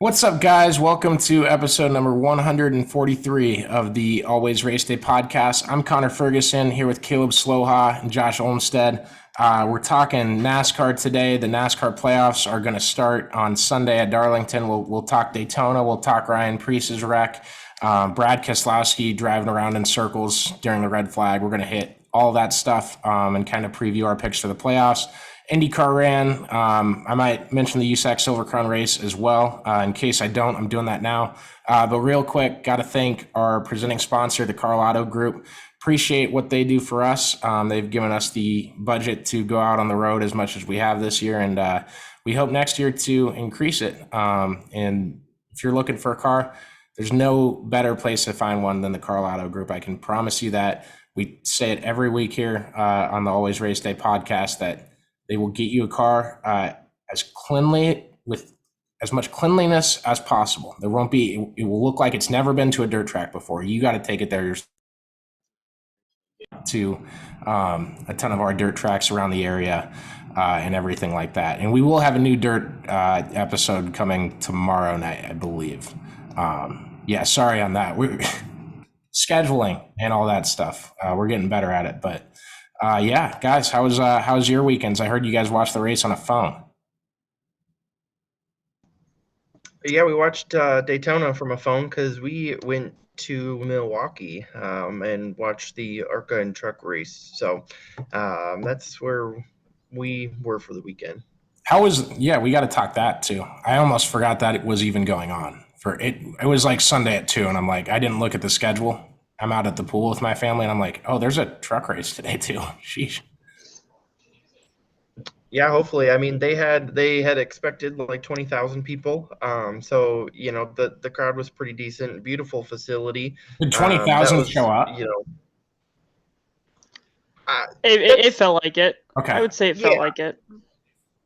What's up, guys? Welcome to episode number 143 of the Always Race Day podcast. I'm Connor Ferguson here with Caleb Sloha and Josh Olmstead. We're talking NASCAR today. The NASCAR playoffs are going to start on Sunday at Darlington. We'll talk Daytona. We'll talk Ryan Preece's wreck. Brad Keselowski driving around in circles during the red flag. We're going to hit all that stuff and kind of preview our picks for the playoffs. IndyCar ran. I might mention the USAC Silver Crown race as well. In case I don't, I'm doing that now. But real quick, got to thank our presenting sponsor, the Karl Auto Group. Appreciate what they do for us. They've given us the budget to go out on the road as much as we have this year, and we hope next year to increase it. And if you're looking for a car, there's no better place to find one than the Karl Auto Group. I can promise you that. We say it every week here on the Always Race Day podcast that they will get you a car as cleanly, with as much cleanliness as possible. There won't be, it will look like it's never been to a dirt track before. You got to take it there to a ton of our dirt tracks around the area and everything like that. And we will have a new dirt episode coming tomorrow night, I believe. Yeah, sorry on that. We're scheduling and all that stuff. We're getting better at it, but yeah, guys, how's your weekends? I heard you guys watched the race on a phone. Yeah, we watched Daytona from a phone because we went to Milwaukee and watched the ARCA and truck race. So that's where we were for the weekend. Yeah, we got to talk that too. I almost forgot that it was even going on. It was like Sunday at 2, and I'm like, I didn't look at the schedule. I'm out at the pool with my family, and I'm like, oh, there's a truck race today too. Sheesh. Yeah, hopefully. I mean, they had expected like 20,000 people. So the crowd was pretty decent. Beautiful facility. Did 20,000 show up? It felt like it. Okay. I would say it felt like it.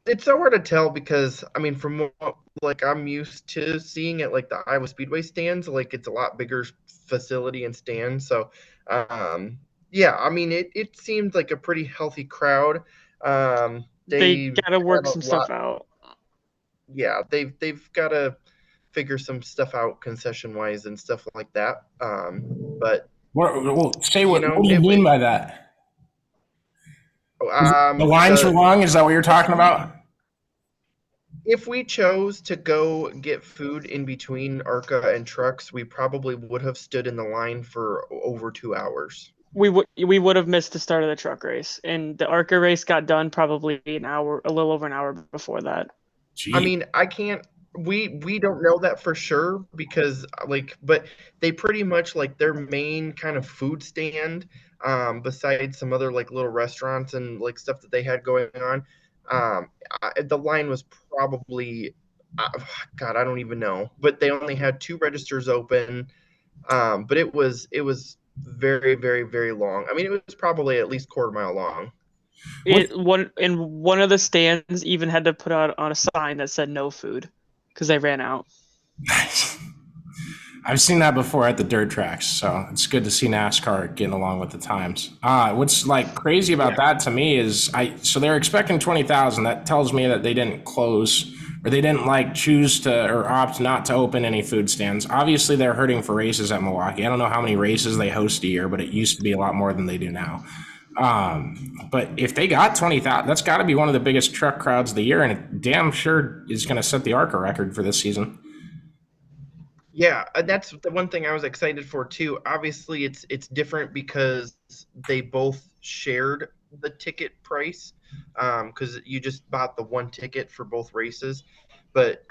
It's so hard to tell because, I mean, from what I'm used to seeing at like the Iowa Speedway stands, like it's a lot bigger facility and stands. So, yeah, I mean, it seemed like a pretty healthy crowd. They got to work some stuff out. Yeah, they've got to figure some stuff out concession wise and stuff like that. But what do you mean by that? The lines were long? Is that what you're talking about? If we chose to go get food in between ARCA and trucks, we probably would have stood in the line for over 2 hours. We would have missed the start of the truck race, and the ARCA race got done probably a little over an hour before that. Gee. I mean, we don't know that for sure because but they pretty much like their main kind of food stand, besides some other like little restaurants and like stuff that they had going on. The line was probably, God, I don't even know, but they only had 2 registers open. But it was very, very, very long. I mean, it was probably at least quarter mile long. One of the stands even had to put out on a sign that said no food because they ran out. I've seen that before at the dirt tracks, so it's good to see NASCAR getting along with the times. What's like crazy about that to me is so they're expecting 20,000. That tells me that they didn't close or they didn't like choose to or opt not to open any food stands. Obviously, they're hurting for races at Milwaukee. I don't know how many races they host a year, but it used to be a lot more than they do now. But if they got 20,000, that's got to be one of the biggest truck crowds of the year, and it damn sure is going to set the ARCA record for this season. Yeah, that's the one thing I was excited for too. Obviously, it's different because they both shared the ticket price, because you just bought the one ticket for both races. But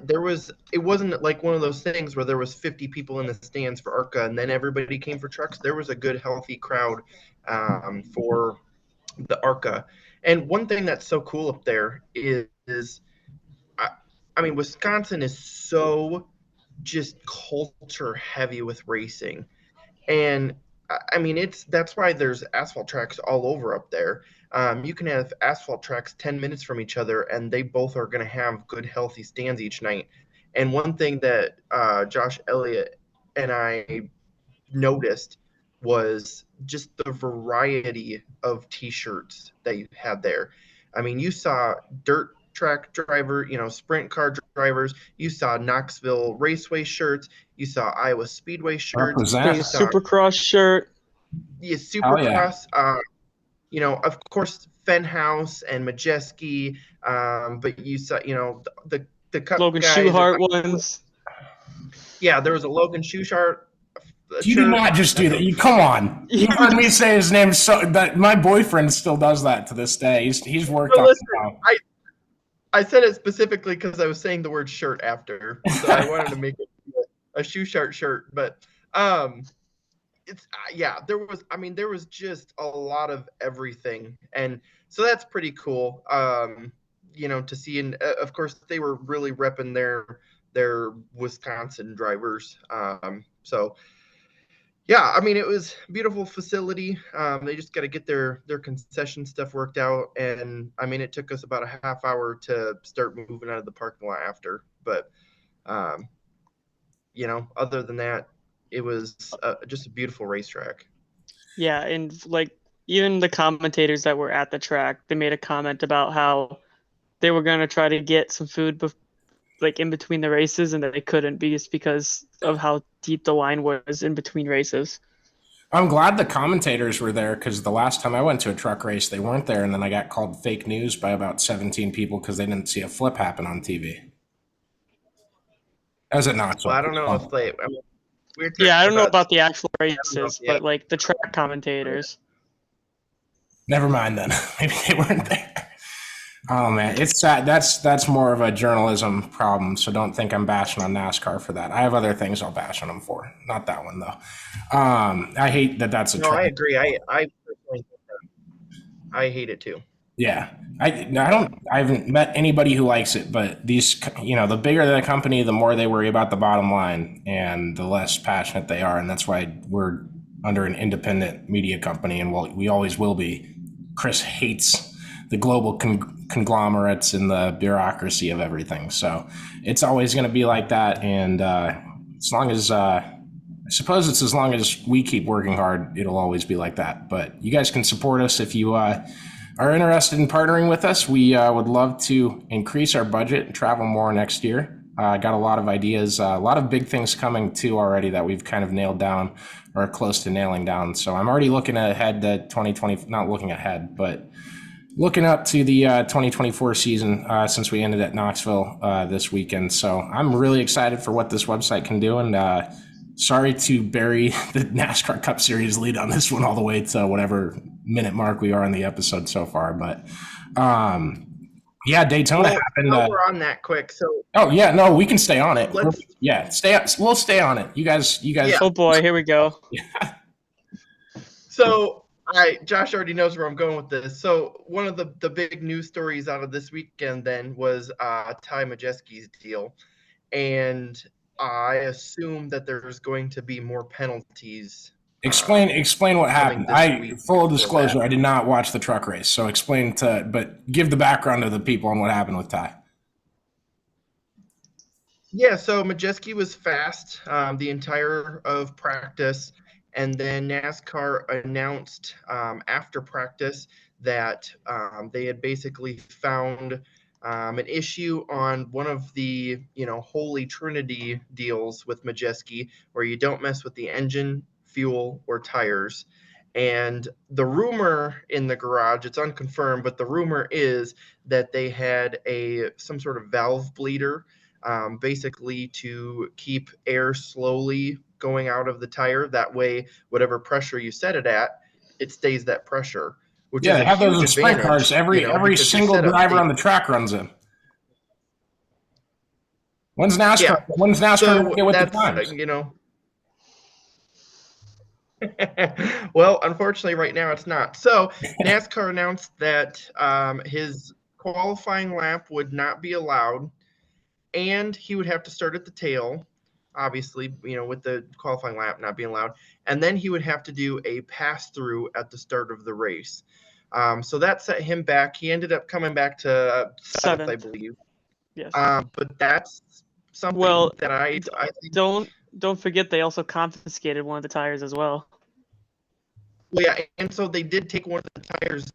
it wasn't like one of those things where there was 50 people in the stands for ARCA and then everybody came for trucks. There was a good, healthy crowd for the ARCA. And one thing that's so cool up there is I mean, Wisconsin is so just culture heavy with racing, and I mean that's why there's asphalt tracks all over up there. You can have asphalt tracks 10 minutes from each other and they both are going to have good healthy stands each night. And one thing that Josh Elliott and I noticed was just the variety of t-shirts that you had there. I mean, you saw dirt track driver, sprint car drivers. You saw Knoxville Raceway shirts. You saw Iowa Speedway shirts. Represent. You saw Supercross shirt. Supercross. Of course, Fenhouse and Majeski. But you saw, the Cup Logan guys. Schuchart ones. Yeah, there was a Logan Schuchart. You did not just do that. Come on. You heard me say his name. So that my boyfriend still does that to this day. He's worked on it now. I said it specifically because I was saying the word shirt after, so I wanted to make it a Schuchart shirt. But there was just a lot of everything, and so that's pretty cool. To see, and of course they were really repping their Wisconsin drivers. So. Yeah, it was a beautiful facility. They just got to get their concession stuff worked out. And, it took us about a half hour to start moving out of the parking lot after. But, other than that, it was just a beautiful racetrack. Yeah, and even the commentators that were at the track, they made a comment about how they were going to try to get some food in between the races, and that they couldn't just because of how deep the line was in between races. I'm glad the commentators were there because the last time I went to a truck race, they weren't there, and then I got called fake news by about 17 people because they didn't see a flip happen on TV. As it not? Well, I don't know if they. I don't know about the actual races, but the track commentators. Never mind then. Maybe they weren't there. Oh man, it's sad. That's more of a journalism problem. So don't think I'm bashing on NASCAR for that. I have other things I'll bash on them for. Not that one though. I hate that. That's a. No, I agree. I personally think that. I hate it too. Yeah, I haven't met anybody who likes it, but these, the bigger the company, the more they worry about the bottom line, and the less passionate they are, and that's why we're under an independent media company, and we always will be. Chris hates the global conglomerates and the bureaucracy of everything. So it's always going to be like that. And as long as, I suppose it's as long as we keep working hard, it'll always be like that. But you guys can support us if you are interested in partnering with us. We would love to increase our budget and travel more next year. Got a lot of ideas, a lot of big things coming too already that we've kind of nailed down or close to nailing down. So I'm already looking ahead to 2020, not looking ahead, but looking up to the 2024 season since we ended at Knoxville this weekend. So I'm really excited for what this website can do. And sorry to bury the NASCAR Cup Series lead on this one all the way to whatever minute mark we are in the episode so far. But Daytona happened. We're on that quick. So. Oh yeah, no, we can stay on it. We'll stay on it. You guys. Yeah. Oh boy, here we go. Yeah. So. All right, Josh already knows where I'm going with this. So one of the big news stories out of this weekend then was Ty Majeski's deal. And I assume that there's going to be more penalties. Explain what happened. Full disclosure, I did not watch the truck race. So but give the background to the people on what happened with Ty. Yeah, so Majeski was fast the entire of practice. And then NASCAR announced after practice that they had basically found an issue on one of the, Holy Trinity deals with Majeski, where you don't mess with the engine, fuel, or tires. And the rumor in the garage, it's unconfirmed, but the rumor is that they had some sort of valve bleeder, basically to keep air slowly going out of the tire. That way, whatever pressure you set it at, it stays that pressure. Which is they have those in sprint cars. Every single driver on the track runs them. When's NASCAR? Yeah. When's NASCAR going to get with the times? Well, unfortunately, right now it's not. So NASCAR announced that his qualifying lap would not be allowed, and he would have to start at the tail. Obviously, with the qualifying lap not being allowed. And then he would have to do a pass-through at the start of the race. So that set him back. He ended up coming back to seventh, I believe. Yes. But that's something that I think... Don't forget they also confiscated one of the tires as well. Well, yeah, and so they did take one of the tires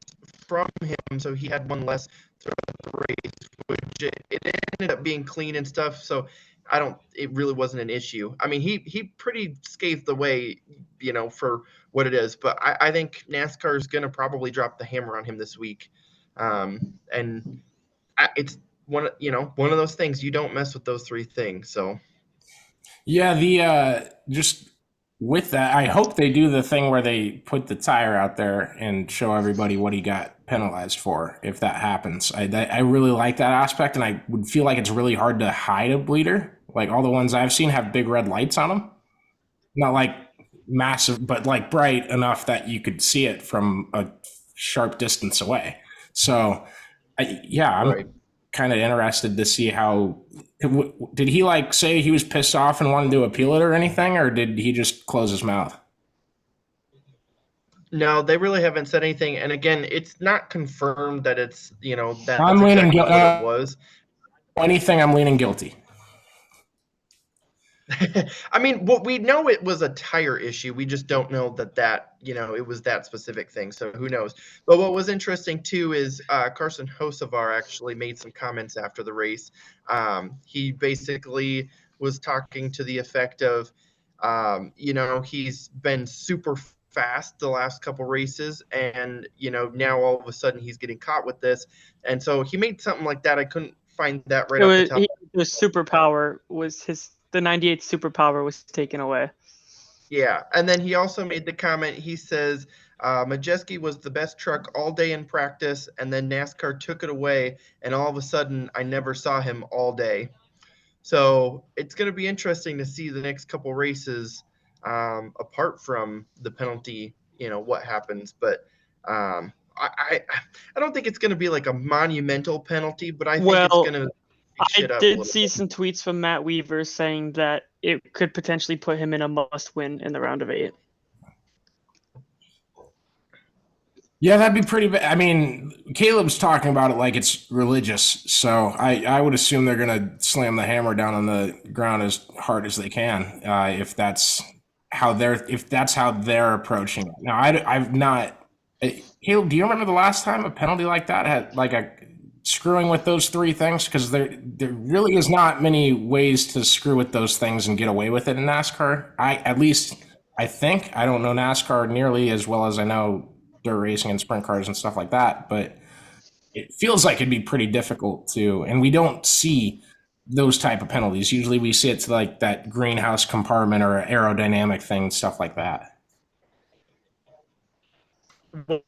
from him, so he had one less throughout the race, which it ended up being clean and stuff. So it really wasn't an issue. I mean, he pretty scathed away, for what it is. But I think NASCAR is going to probably drop the hammer on him this week. And it's one of those things, you don't mess with those three things. So yeah, just with that, I hope they do the thing where they put the tire out there and show everybody what he got penalized for if that happens. I really like that aspect, and I would feel like it's really hard to hide a bleeder. Like all the ones I've seen have big red lights on them, not like massive, but like bright enough that you could see it from a sharp distance away. So I'm right. kind of interested to see how. Did he like say he was pissed off and wanted to appeal it or anything, or did he just close his mouth? No, they really haven't said anything. And again, it's not confirmed that it's that I'm that's leaning exactly what it was. Anything, I'm leaning guilty. I mean, what we know, it was a tire issue. We just don't know that it was that specific thing. So who knows? But what was interesting too is Carson Hocevar actually made some comments after the race. He basically was talking to the effect of, he's been super fast the last couple races, and now all of a sudden he's getting caught with this, and so he made something like that. I couldn't find that right off the top. The superpower was the 98 superpower was taken away. Yeah, and then he also made the comment, he says, Majeski was the best truck all day in practice, and then NASCAR took it away, and all of a sudden I never saw him all day. So it's going to be interesting to see the next couple races, apart from the penalty, what happens. But I don't think it's going to be like a monumental penalty, but I think it's going to I did see some tweets from Matt Weaver saying that it could potentially put him in a must-win in the round of 8. Yeah, that'd be pretty bad. I mean, Caleb's talking about it like it's religious, so I would assume they're going to slam the hammer down on the ground as hard as they can, if that's how they're approaching it. Now, I've not. Caleb, do you remember the last time a penalty like that had like a screwing with those three things? Because there really is not many ways to screw with those things and get away with it in NASCAR. I think I don't know NASCAR nearly as well as I know dirt racing and sprint cars and stuff like that, but it feels like it'd be pretty difficult to, and we don't see those type of penalties. Usually we see it to like that greenhouse compartment or aerodynamic thing, stuff like that. Well,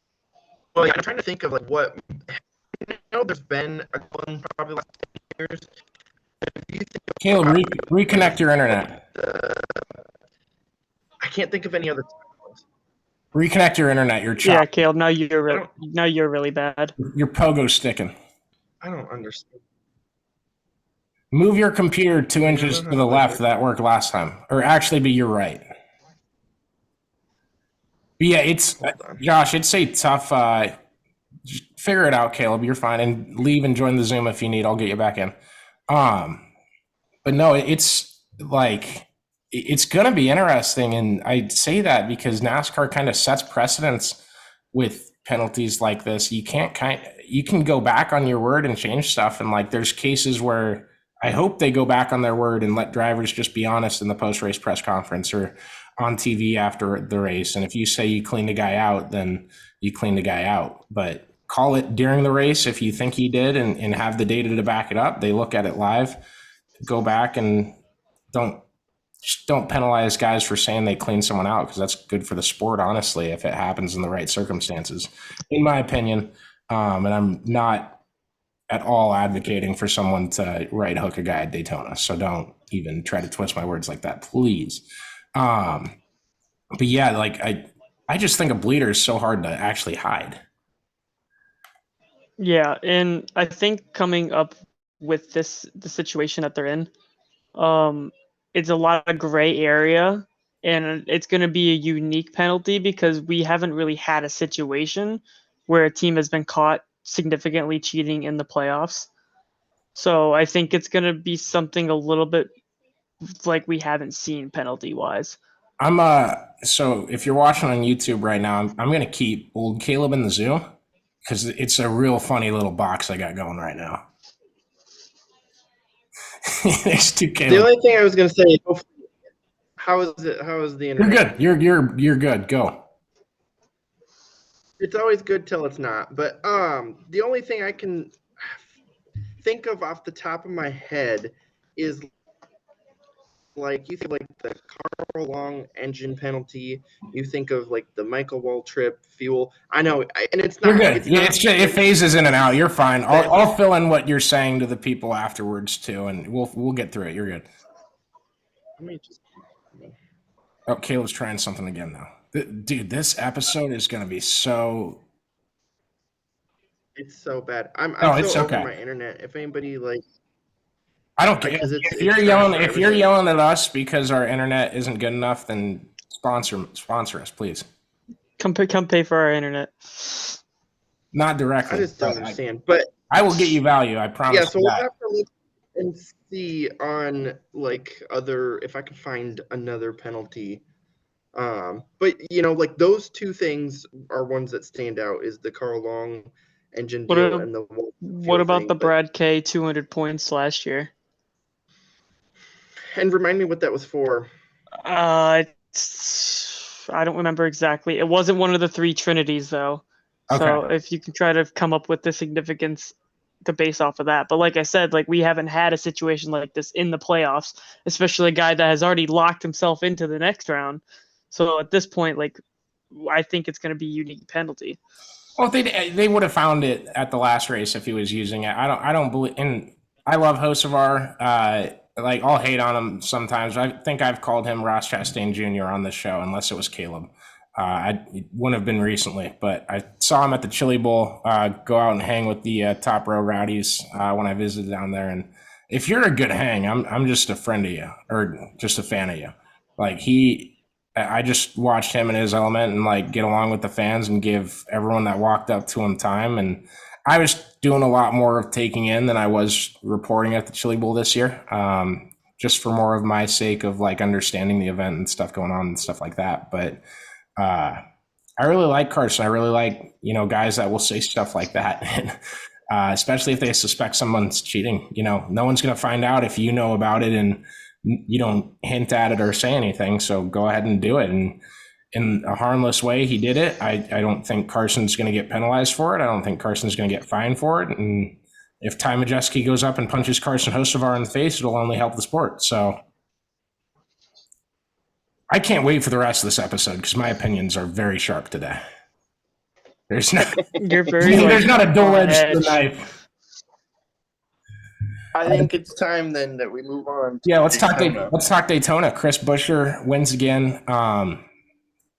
yeah, I'm trying to think of like what, there's been a one probably last 10 years. Caleb, reconnect your internet. I can't think of any other. Reconnect your internet. You're chopped. Yeah, Caleb. Now you're really bad. Your pogo sticking. I don't understand. Move your computer 2 inches to the left. That worked last time, or actually, be your right. But yeah, Josh. It's a tough. Just figure it out, Caleb. You're fine, and leave and join the Zoom if you need. I'll get you back in. But no, it's like. It's going to be interesting, and I say that because NASCAR kind of sets precedents with penalties like this. You can go back on your word and change stuff, and like there's cases where I hope they go back on their word and let drivers just be honest in the post-race press conference or on TV after the race. And if you say you clean the guy out, then you clean the guy out. But call it during the race if you think he did and have the data to back it up. They look at it live, go back and don't penalize guys for saying they clean someone out, because that's good for the sport, honestly, if it happens in the right circumstances, in my opinion. And I'm not at all advocating for someone to right hook a guy at Daytona. So don't even try to twist my words like that, please. But yeah, like I just think a bleeder is so hard to actually hide. Yeah, and I think coming up with the situation that they're in, it's a lot of gray area, and it's going to be a unique penalty because we haven't really had a situation where a team has been caught significantly cheating in the playoffs. So I think it's going to be something a little bit like we haven't seen penalty-wise. So if you're watching on YouTube right now, I'm going to keep old Caleb in the Zoom, because it's a real funny little box I got going right now. There's two Caleb. The only thing I was going to say, how is it? How is the internet? You're good. You're good. Go. It's always good till it's not. But the only thing I can think of off the top of my head is like you think like the Karl Long engine penalty. You think of like the Michael Waltrip fuel. I know, and it's not. You're good. It's Yeah, not, it phases in and out. You're fine. I'll fill in what you're saying to the people afterwards too, and we'll get through it. You're good. Let me just. Oh, Caleb's trying something again now. Dude, this episode is going to be so. It's so bad. I'm it's so okay. over my internet. If anybody like. I don't care. If you're yelling at us because our internet isn't good enough, then sponsor us, please. Come pay for our internet. Not directly. I just don't understand, but I will get you value. I promise. yeah. So we'll have to look and see on like other if I can find another penalty. But like those two things are ones that stand out. Is the Karl Long engine deal and the. What about the Brad K 200 points last year? And remind me what that was for. I don't remember exactly. It wasn't one of the three Trinities, though. Okay. So if you can try to come up with the significance to base off of that. But like I said, like we haven't had a situation like this in the playoffs, especially a guy that has already locked himself into the next round. So at this point, like I think it's going to be a unique penalty. Well, they would have found it at the last race if he was using it. I don't believe. And I love Hocevar. Like I'll hate on him sometimes. I think I've called him Ross Chastain Jr. on this show, unless it was Caleb. It wouldn't have been recently, but I saw him at the Chili Bowl go out and hang with the top row rowdies when I visited down there. And if you're a good hang, I'm just a friend of you or just a fan of you. Like I just watched him in his element and like get along with the fans and give everyone that walked up to him time. And I was doing a lot more of taking in than I was reporting at the Chili Bowl this year, just for more of my sake of like understanding the event and stuff going on and stuff like that. But I really like Carson. I really like, guys that will say stuff like that. And, especially if they suspect someone's cheating, no one's going to find out if you know about it and you don't hint at it or say anything. So go ahead and do it. And in a harmless way, he did it. I don't think Carson's going to get penalized for it. I don't think Carson's going to get fined for it. And if Ty Majeski goes up and punches Carson Hocevar in the face, it'll only help the sport. So I can't wait for the rest of this episode because my opinions are very sharp today. There's not, there's not a dull edge to the knife. I think it's time then that we move on. Yeah, let's talk Daytona. Chris Buescher wins again.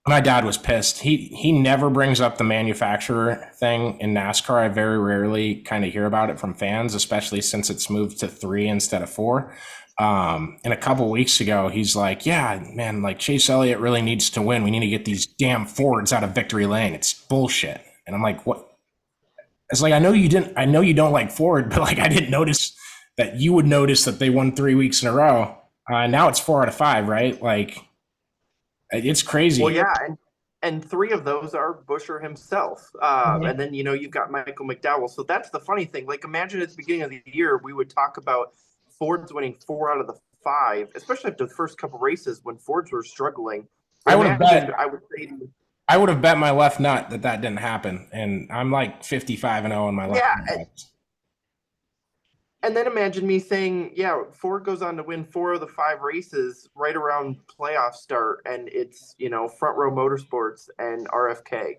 My dad was pissed. He never brings up the manufacturer thing in NASCAR. I very rarely kind of hear about it from fans, especially since it's moved to 3 instead of 4. And a couple weeks ago, he's like, yeah, man, like Chase Elliott really needs to win. We need to get these damn Fords out of victory lane. It's bullshit. And I'm like, what? It's like, I know you don't like Ford, but like, I didn't notice that you would notice that they won 3 weeks in a row. Now it's 4 out of 5, right? Like, it's crazy. Well, yeah, and 3 of those are Buescher himself. And then, you've got Michael McDowell. So that's the funny thing. Like, imagine at the beginning of the year, we would talk about Ford's winning 4 out of the 5, especially after the first couple races when Fords were struggling. I would have bet my left nut that didn't happen. And I'm like 55-0 in my left nut. And then imagine me saying, yeah, Ford goes on to win 4 of the 5 races right around playoff start, and it's, Front Row Motorsports and RFK.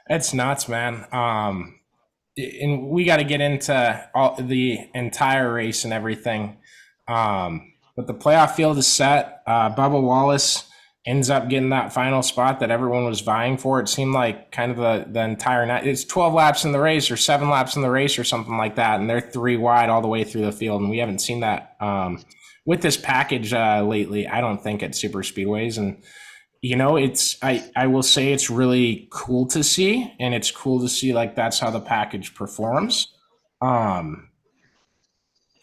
It's nuts, man. And we got to get into the entire race and everything. But the playoff field is set. Bubba Wallace ends up getting that final spot that everyone was vying for. It seemed like kind of the entire night. It's 12 laps in the race or 7 laps in the race or something like that. And they're 3 wide all the way through the field. And we haven't seen that with this package lately, I don't think, at super speedways. And, I will say it's really cool to see. And it's cool to see like that's how the package performs.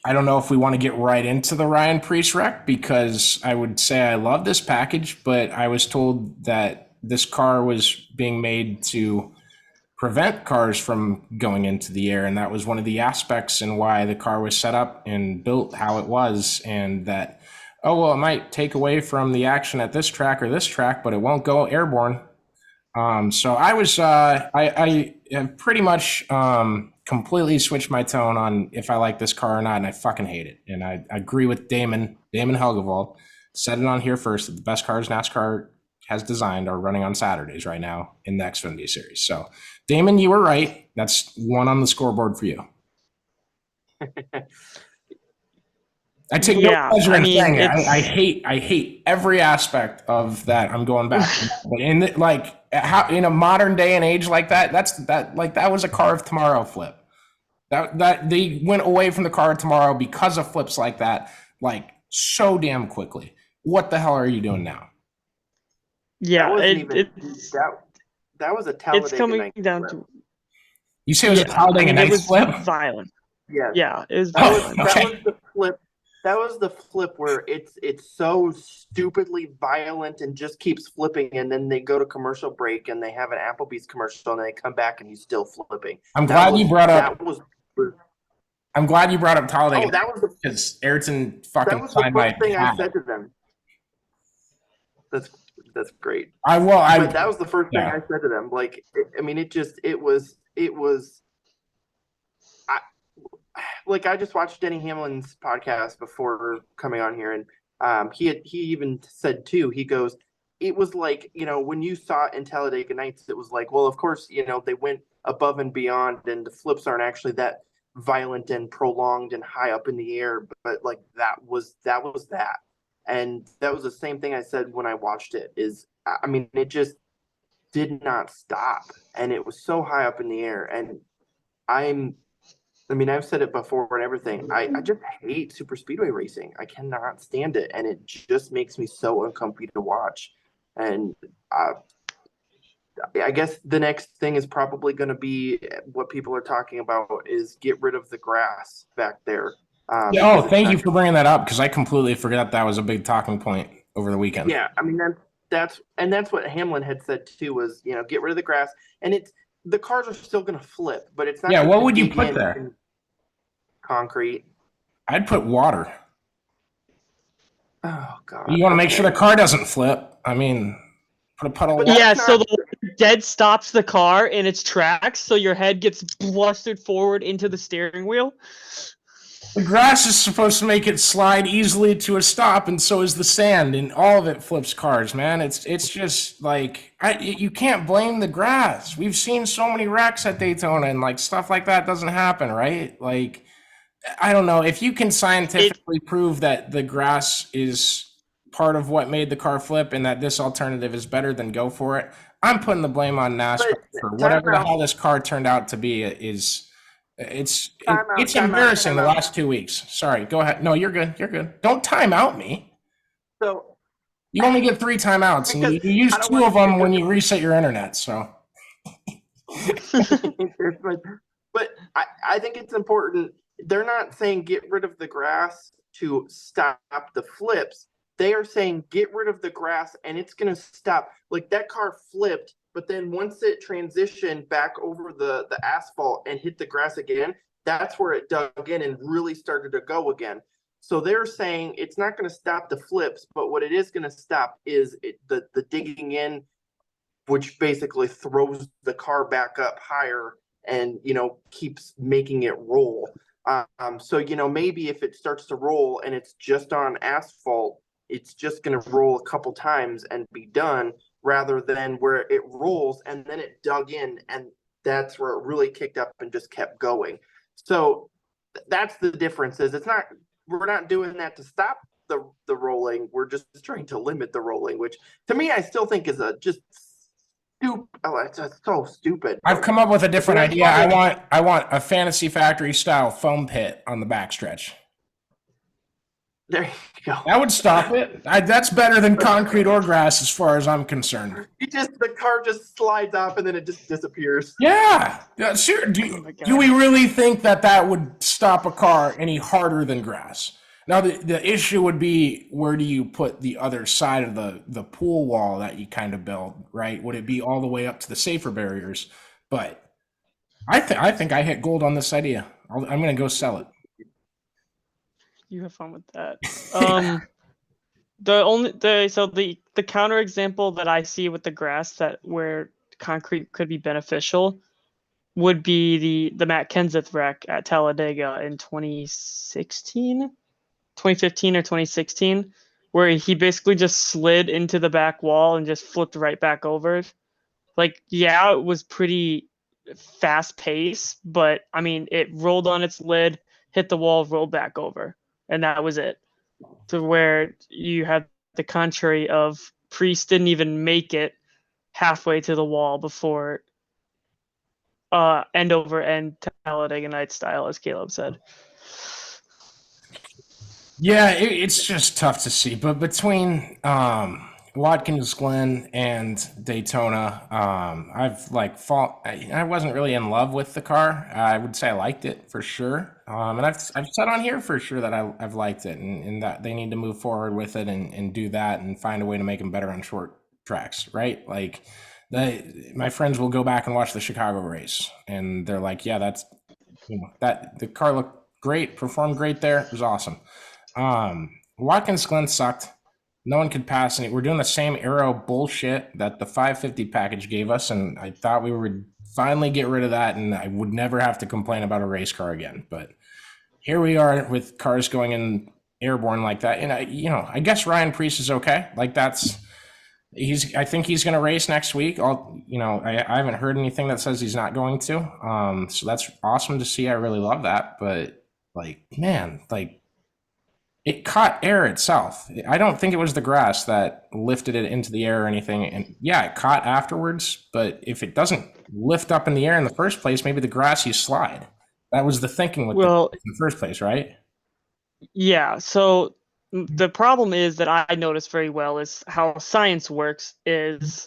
I don't know if we want to get right into the Ryan Preece wreck because I would say I love this package, but I was told that this car was being made to prevent cars from going into the air. And that was one of the aspects in why the car was set up and built how it was. And that, oh, well, it might take away from the action at this track or this track, but it won't go airborne. So I have pretty much completely switched my tone on if I like this car or not, and I fucking hate it. And I agree with Damon Helgevald. Said it on here first that the best cars NASCAR has designed are running on Saturdays right now in the Xfinity Series. So, Damon, you were right. That's one on the scoreboard for you. I take no pleasure in saying it. I hate every aspect of that. I'm going back, but in a modern day and age like that, that was a car of tomorrow flip. That they went away from the car of tomorrow because of flips like that, like so damn quickly. What the hell are you doing now? Yeah, that was a Talladega. It's coming down to. You say it was a Talladega Nights flip? Violent. Yeah, yeah, it was violent. That was the flip. That was the flip where it's so stupidly violent and just keeps flipping, and then they go to commercial break and they have an Applebee's commercial and they come back and he's still flipping. I'm glad you brought up Talladega. Oh, that was because Ayrton fucking that was the first thing I said to them. That's great. But that was the first thing I said to them. Like, it was. I just watched Denny Hamlin's podcast before coming on here, and he even said too. He goes, it was like, when you saw it in Talladega Nights, it was like, well, of course, they went above and beyond, and the flips aren't actually that violent and prolonged and high up in the air, but like that was that. And that was the same thing I said when I watched it. It just did not stop, and it was so high up in the air. And I've said it before and everything. I just hate super speedway racing. I cannot stand it, and it just makes me so uncomfortable to watch. And I guess the next thing is probably going to be what people are talking about is get rid of the grass back there. Thank you for bringing that up, because I completely forgot that was a big talking point over the weekend. Yeah, that's what Hamlin had said too, was get rid of the grass, and the cars are still going to flip, but it's not. Yeah, what would you put there? Concrete. I'd put water. Oh God! You want to make sure the car doesn't flip. Put a puddle. Yeah, so the dead stops the car in its tracks, so your head gets blustered forward into the steering wheel. The grass is supposed to make it slide easily to a stop, and so is the sand, and all of it flips cars, man. It's just like you can't blame the grass. We've seen so many wrecks at Daytona, and like stuff like that doesn't happen, right? Like, I don't know if you can scientifically prove that the grass is part of what made the car flip, and that this alternative is better, then go for it. I'm putting the blame on NASCAR for whatever the hell this car turned out to be. It's embarrassing the last 2 weeks. Sorry, go ahead. No, you're good. You're good. Don't time out me. So you only get 3 timeouts, and you use 2 of them when you reset your internet. So, but I think it's important. They're not saying get rid of the grass to stop the flips. They are saying get rid of the grass, and it's going to stop. Like, that car flipped, but then once it transitioned back over the asphalt and hit the grass again, that's where it dug in and really started to go again. So they're saying it's not going to stop the flips, but what it is going to stop is the digging in, which basically throws the car back up higher and, keeps making it roll. So maybe if it starts to roll and it's just on asphalt, it's just going to roll a couple times and be done, rather than where it rolls and then it dug in, and that's where it really kicked up and just kept going. So that's the difference. Is we're not doing that to stop the rolling. We're just trying to limit the rolling, which to me I still think is just stupid. Oh, it's just so stupid. I've come up with a different idea. I want a Fantasy Factory style foam pit on the backstretch. There you go. That would stop it. That's better than concrete or grass, as far as I'm concerned. The car just slides off and then it just disappears. Yeah. Sure. Do we really think that would stop a car any harder than grass? Now, the issue would be, where do you put the other side of the pool wall that you kind of build, right? Would it be all the way up to the safer barriers? But I think I hit gold on this idea. I'm going to go sell it. You have fun with that. The counter example that I see with the grass that where concrete could be beneficial would be the Matt Kenseth wreck at Talladega in 2015 or 2016, where he basically just slid into the back wall and just flipped right back over. Like, yeah, it was pretty fast pace, but I mean, it rolled on its lid, hit the wall, rolled back over, and that was it. To where you had the contrary of Preece didn't even make it halfway to the wall before end over end Talladega Night style, as Caleb said. Yeah, it's just tough to see. But between Watkins Glen and Daytona, I wasn't really in love with the car. I would say I liked it for sure. And I've said on here for sure that I've liked it, and that they need to move forward with it and do that and find a way to make them better on short tracks, right? Like my friends will go back and watch the Chicago race, and they're like, yeah, that's that the car looked great, performed great there. It was awesome. Watkins Glen sucked. No one could pass any. We're doing the same aero bullshit that the 550 package gave us, and I thought we would finally get rid of that, and I would never have to complain about a race car again. But here we are with cars going in airborne like that, and I guess Ryan Preece is okay. Like I think he's going to race next week. I haven't heard anything that says he's not going to. So that's awesome to see. I really love that. But it caught air itself. I don't think it was the grass that lifted it into the air or anything. And yeah, it caught afterwards. But if it doesn't lift up in the air in the first place, maybe the grass you slide. That was the thinking in the first place, right? Yeah. So the problem is that I noticed very well is how science works is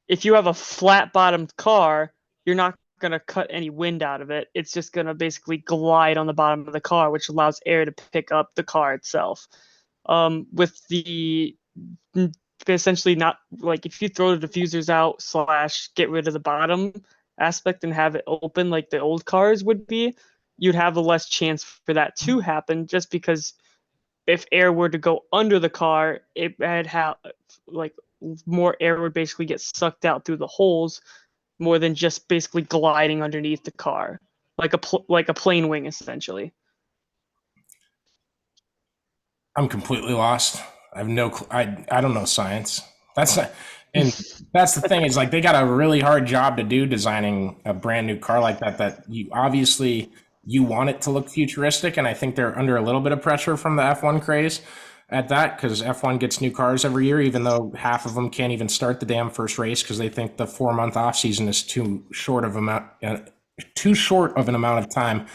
if you have a flat bottomed car, you're not going to cut any wind out of it. It's just going to basically glide on the bottom of the car, which allows air to pick up the car itself. With the essentially not like if you throw the diffusers out / get rid of the bottom aspect and have it open like the old cars would be, you'd have a less chance for that to happen just because if air were to go under the car, it had more air would basically get sucked out through the holes more than just basically gliding underneath the car, like a plane wing essentially. I'm completely lost. I have no clue. I don't know science. That's the thing is like they got a really hard job to do designing a brand new car like that. That you want it to look futuristic, and I think they're under a little bit of pressure from the F1 craze at that because F1 gets new cars every year, even though half of them can't even start the damn first race because they think the 4-month off season is too short of an amount of time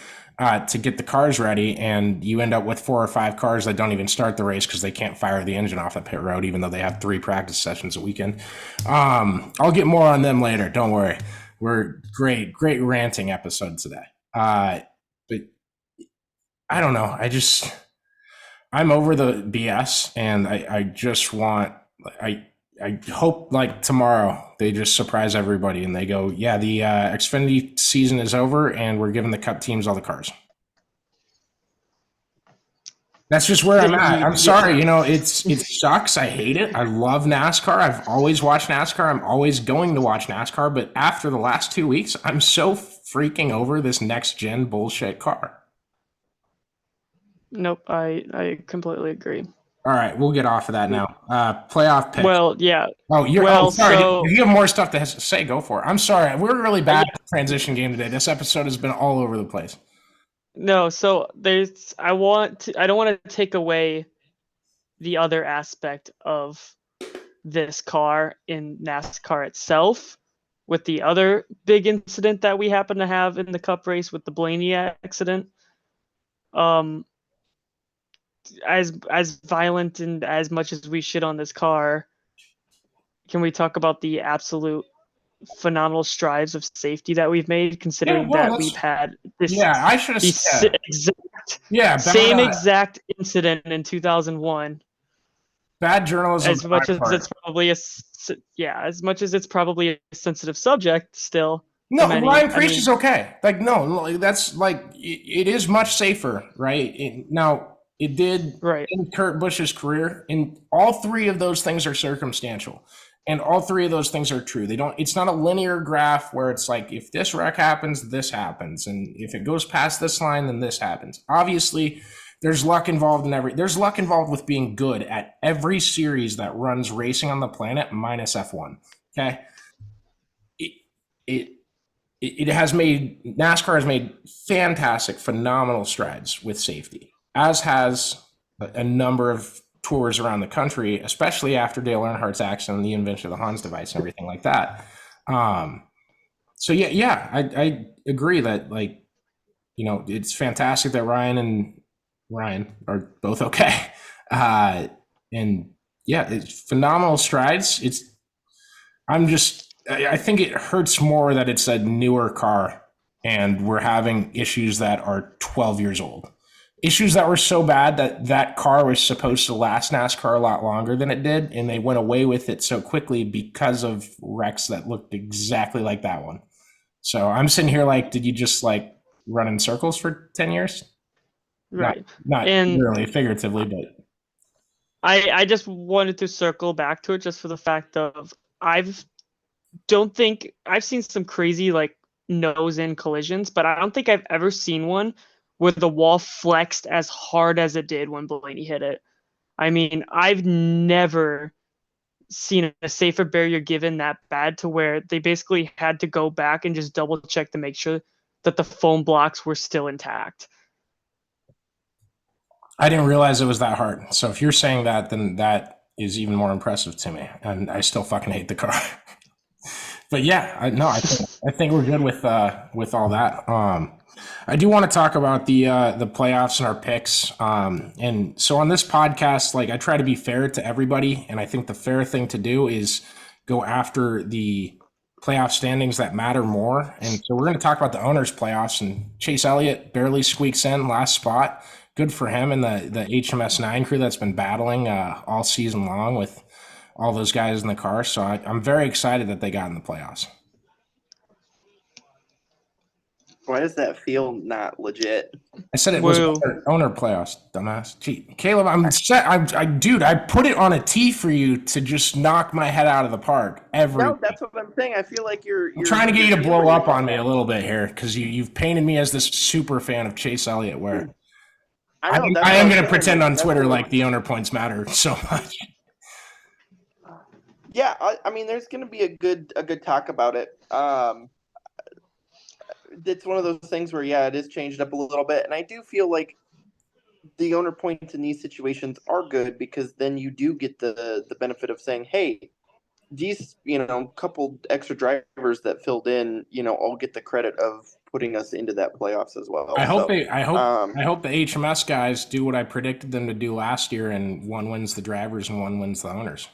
to get the cars ready, and you end up with 4 or 5 cars that don't even start the race because they can't fire the engine off the pit road, even though they have 3 practice sessions a weekend. I'll get more on them later. Don't worry. We're great ranting episode today. But I don't know. I'm over the BS, and I just want I hope like tomorrow they just surprise everybody and they go, yeah, the Xfinity season is over and we're giving the Cup teams all the cars. That's just where I'm at. I'm sorry, it sucks. I hate it. I love NASCAR. I've always watched NASCAR. I'm always going to watch NASCAR. But after the last 2 weeks, I'm so freaking over this next gen bullshit car. Nope, I completely agree. All right, we'll get off of that now. Playoff picks. Well, yeah. Sorry. If you have more stuff to say, go for it. I'm sorry. We're really bad at the transition game today. This episode has been all over the place. No, so I don't want to take away the other aspect of this car in NASCAR itself with the other big incident that we happen to have in the Cup race with the Blaney accident. As violent and as much as we shit on this car, can we talk about the absolute phenomenal strides of safety that we've made, considering that we've had this same exact incident in 2001. Bad journalism. As much as it's probably a sensitive subject, still. No, many. Ryan Preece is okay. Like, no, that's like it is much safer, right? Now it did Right. in Kurt Busch's career, and all three of those things are circumstantial, and all three of those things are true. They don't. It's not a linear graph where it's like if this wreck happens, this happens, and if it goes past this line, then this happens. Obviously, there's luck involved in every. There's luck involved with being good at every series that runs racing on the planet, minus F1. Okay, it has made NASCAR has made fantastic, phenomenal strides with safety, as has a number of tours around the country, especially after Dale Earnhardt's accident and the invention of the Hans device and everything like that. So I agree that, like, it's fantastic that Ryan and Ryan are both okay. And yeah, it's phenomenal strides. I think it hurts more that it's a newer car and we're having issues that are 12 years old. Issues that were so bad that car was supposed to last NASCAR a lot longer than it did, and they went away with it so quickly because of wrecks that looked exactly like that one. So I'm sitting here like, did you just like run in circles for 10 years? Right. Not really, figuratively, but I just wanted to circle back to it just for the fact of don't think I've seen some crazy like nose in collisions, but I don't think I've ever seen one where the wall flexed as hard as it did when Blaney hit it. I mean, I've never seen a safer barrier given that bad to where they basically had to go back and just double check to make sure that the foam blocks were still intact. I didn't realize it was that hard. So if you're saying that, then that is even more impressive to me. And I still fucking hate the car. But yeah, I think we're good with all that. I do want to talk about the playoffs and our picks. And so on this podcast, like, I try to be fair to everybody, and I think the fair thing to do is go after the playoff standings that matter more. And so we're going to talk about the owners' playoffs, and Chase Elliott barely squeaks in last spot. Good for him and the HMS9 crew that's been battling all season long with all those guys in the car. So I'm very excited that they got in the playoffs. Why does that feel not legit? I said it was owner playoffs, dumbass. Gee, Caleb, I'm set. Dude, I put it on a tee for you to just knock my head out of the park. No, that's what I'm saying. I feel like you're trying to get you to blow up on me a little bit here because you've painted me as this super fan of Chase Elliott. Where I am going to pretend on Twitter like the owner points matter so much. Yeah, I mean, there's going to be a good talk about it. It's one of those things where, yeah, it is changed up a little bit. And I do feel like the owner points in these situations are good because then you do get the benefit of saying, hey, these, couple extra drivers that filled in, all get the credit of putting us into that playoffs as well. I hope the HMS guys do what I predicted them to do last year, and one wins the drivers and one wins the owners.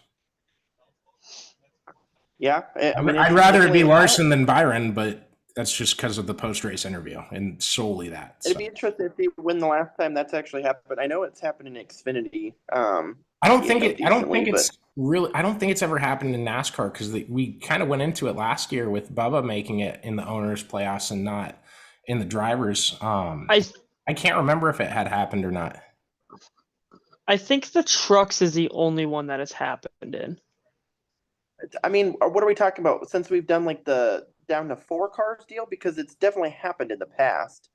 Yeah. I mean, I'd rather it be Larson than Byron, but that's just because of the post-race interview and solely that. It'd be interesting to see when the last time that's actually happened. I know it's happened in Xfinity. I don't think it's ever happened in NASCAR because we kind of went into it last year with Bubba making it in the owners' playoffs and not in the drivers. I can't remember if it had happened or not. I think the trucks is the only one that has happened in. I mean, what are we talking about? Since we've done like the down to 4 cars deal, because it's definitely happened in the past.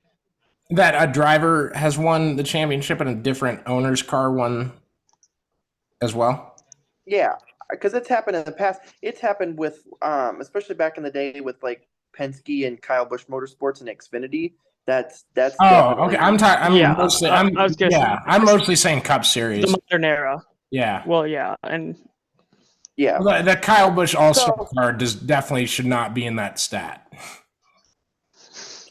That a driver has won the championship and a different owner's car won as well? Yeah, because it's happened in the past. It's happened with, especially back in the day with like Penske and Kyle Busch Motorsports and Xfinity. That's. Oh, okay. I'm mostly saying Cup Series. The modern era. Yeah. Well, yeah, and. Yeah, the Kyle Busch All-Star car definitely should not be in that stat.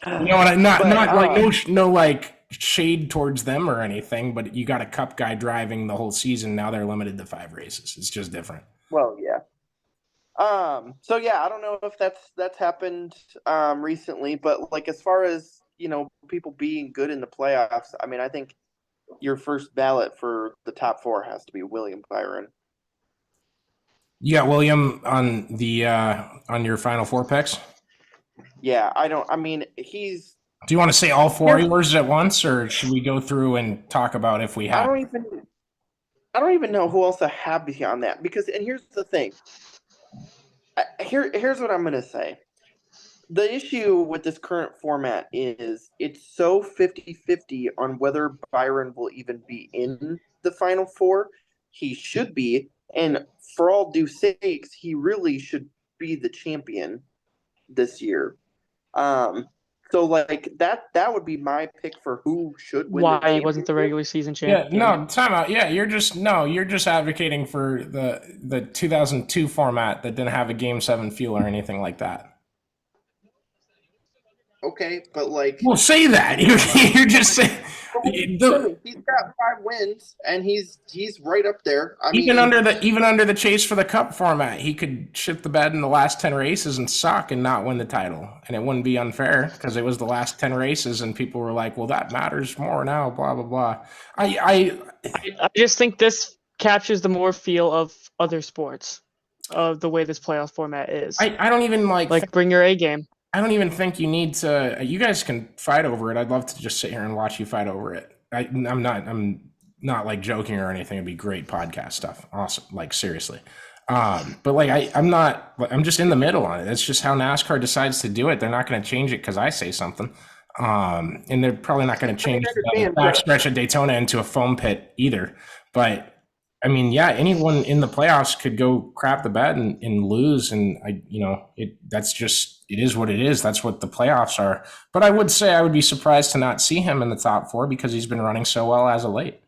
You know what? No like shade towards them or anything, but you got a Cup guy driving the whole season. Now they're limited to 5 races. It's just different. Well, yeah. So yeah, I don't know if that's happened recently, but like as far as people being good in the playoffs, I mean, I think your first ballot for the top 4 has to be William Byron. You got William on the on your final 4 picks? Yeah, I mean, he's. Do you want to say all four of yours at once, or should we go through and talk about if we I have? don't even know who else I have beyond that, because, and here's the thing. Here's what I'm going to say. The issue with this current format is it's so 50-50 on whether Byron will even be in the Final Four. He should be, and for all due sakes, he really should be the champion this year. So like that would be my pick for who should win. Why he wasn't the regular season champion? Yeah, no, time out. Yeah, you're just advocating for the 2002 format that didn't have a Game 7 feel or anything like that. Okay, but like, Well, say that. You're just saying. he's got 5 wins, and he's right up there. I Even mean, under the chase for the cup format, he could shit the bed in the last 10 races and suck and not win the title, and it wouldn't be unfair because it was the last 10 races, and people were like, "Well, that matters more now." Blah blah blah. I just think this captures the more feel of other sports, of the way this playoff format is. I don't even like bring your A game. I don't even think you need to. You guys can fight over it. I'd love to just sit here and watch you fight over it. I'm not like joking or anything. It'd be great podcast stuff. Awesome. Like seriously. But like I'm just in the middle on it. That's just how NASCAR decides to do it. They're not going to change it because I say something. And they're probably not going to change the backstretch of Daytona into a foam pit either. But I mean, yeah, anyone in the playoffs could go crap the bed and lose. And it is what it is. That's what the playoffs are. But I would say I would be surprised to not see him in the top 4 because he's been running so well as of late.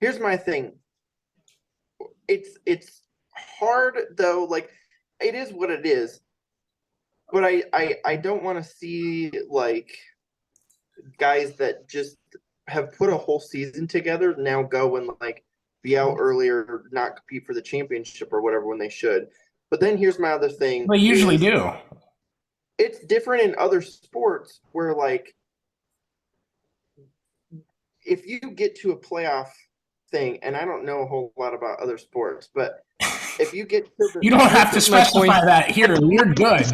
Here's my thing. It's hard though. Like, it is what it is. But I don't want to see like guys that just have put a whole season together now go and like be out earlier, not compete for the championship or whatever when they should. But then here's my other thing. They usually do. It's different in other sports where like if you get to a playoff thing, and I don't know a whole lot about other sports, but if you get to the, you don't have to specify that here. You're good.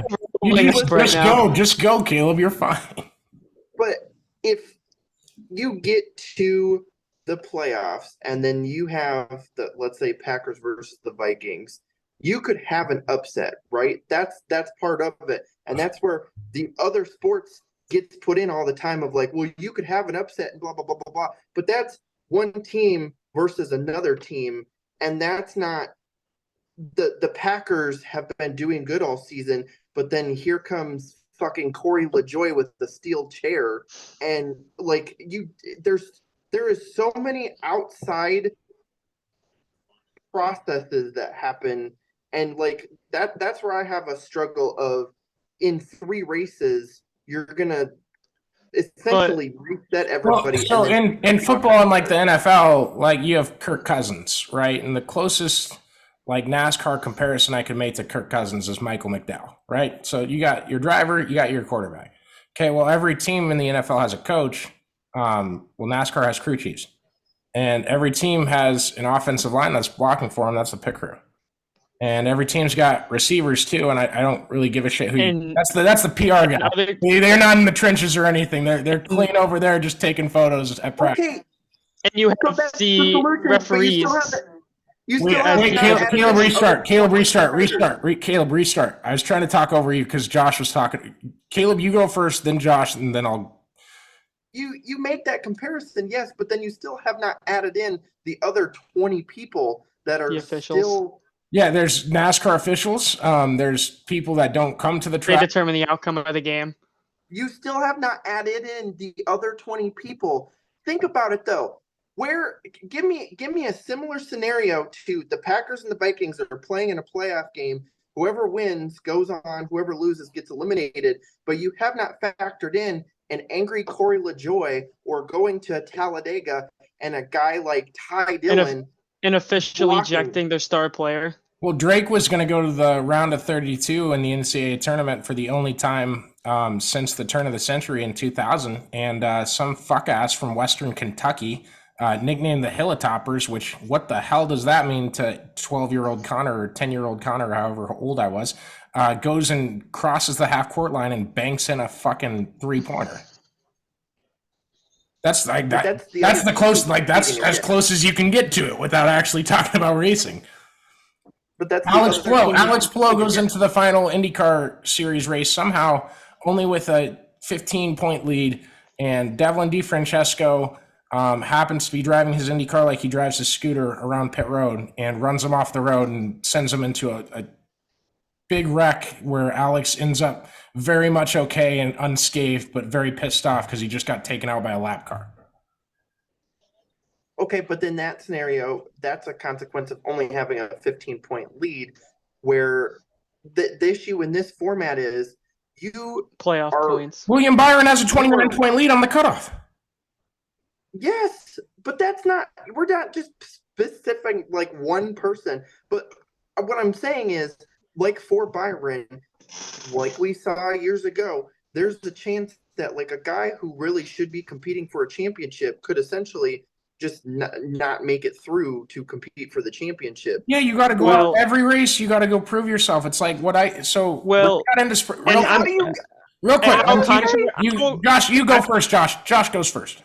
Just go, Caleb. You're fine. But if you get to the playoffs and then you have the, let's say, Packers versus the Vikings, you could have an upset, right? That's part of it. And that's where the other sports gets put in all the time of like, well, you could have an upset and blah, blah, blah, blah, blah. But that's one team versus another team. And that's not the Packers have been doing good all season, but then here comes fucking Corey LaJoie with the steel chair, and like there is so many outside processes that happen, and like that's where I have a struggle of in 3 races you're gonna essentially reset everybody. Well, so in football and like the NFL, like you have Kirk Cousins, right? And the closest like NASCAR comparison I could make to Kirk Cousins is Michael McDowell, right? So you got your driver, you got your quarterback. Okay, well, every team in the NFL has a coach. Well, NASCAR has crew chiefs. And every team has an offensive line that's blocking for them. That's the pit crew. And every team's got receivers too, and I don't really give a shit who that's the PR guy. They're not in the trenches or anything. They're clean over there just taking photos at practice. Okay. And you have the referees. Caleb, restart. Caleb, restart. I was trying to talk over you because Josh was talking. Caleb, you go first, then Josh, and then I'll. You make that comparison, yes, but then you still have not added in the other 20 people that are still. Yeah, there's NASCAR officials. There's people that don't come to the track. They determine the outcome of the game. You still have not added in the other 20 people. Think about it though. Give me a similar scenario to the Packers and the Vikings that are playing in a playoff game. Whoever wins goes on, whoever loses gets eliminated, but you have not factored in an angry Corey LaJoie or going to Talladega and a guy like Ty Dillon and officially ejecting their star player. Well, Drake was going to go to the round of 32 in the NCAA tournament for the only time since the turn of the century in 2000, and some fuck ass from Western Kentucky nicknamed the Hilltoppers, which what the hell does that mean to 12-year-old Connor or 10-year-old Connor, however old I was, goes and crosses the half-court line and banks in a fucking three-pointer. That's like that. That's the close. Like that's as close as you can get to it without actually talking about racing. But that's Alex Palou. Alex Palou goes into the final IndyCar Series race somehow, only with a 15-point lead, and Devlin DeFrancesco happens to be driving his Indy car like he drives his scooter around pit road and runs him off the road and sends him into a big wreck where Alex ends up very much okay and unscathed, but very pissed off because he just got taken out by a lap car. Okay, but in that scenario, that's a consequence of only having a 15-point lead, where the issue in this format is you playoff points. William Byron has a 21-point lead on the cutoff. Yes, but that's not, we're not just specifying like one person. But what I'm saying is, like for Byron, like we saw years ago, there's the chance that like a guy who really should be competing for a championship could essentially just not make it through to compete for the championship. Yeah, you got to go out every race. You got to go prove yourself. It's like what I so well. Real quick, Josh, you go first. Josh goes first.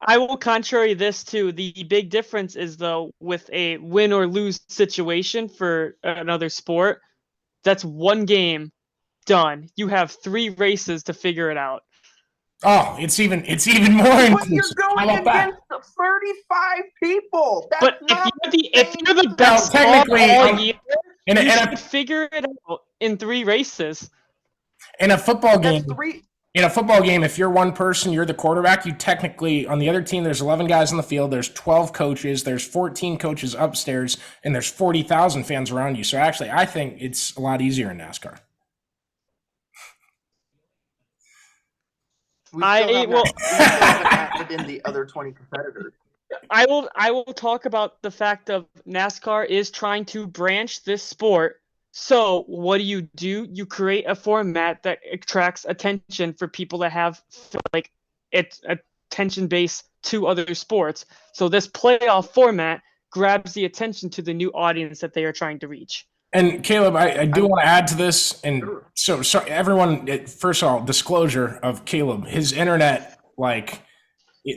I will contrary this too. The big difference is though with a win or lose situation for another sport, that's one game done. You have 3 races to figure it out. Oh, it's even more inclusive. But you're going against 35 people. That's but if you're the best all year, you should figure it out in 3 races. In a football game, if you're one person, you're the quarterback, you technically, on the other team, there's 11 guys on the field, there's 12 coaches, there's 14 coaches upstairs, and there's 40,000 fans around you. So actually, I think it's a lot easier in NASCAR. We still haven't in the other 20 competitors. I will talk about the fact of NASCAR is trying to branch this sport. So what do? You create a format that attracts attention for people that have like it's attention base to other sports. So this playoff format grabs the attention to the new audience that they are trying to reach. And Caleb, I do want to add to this, and so everyone. First of all, disclosure of Caleb, his internet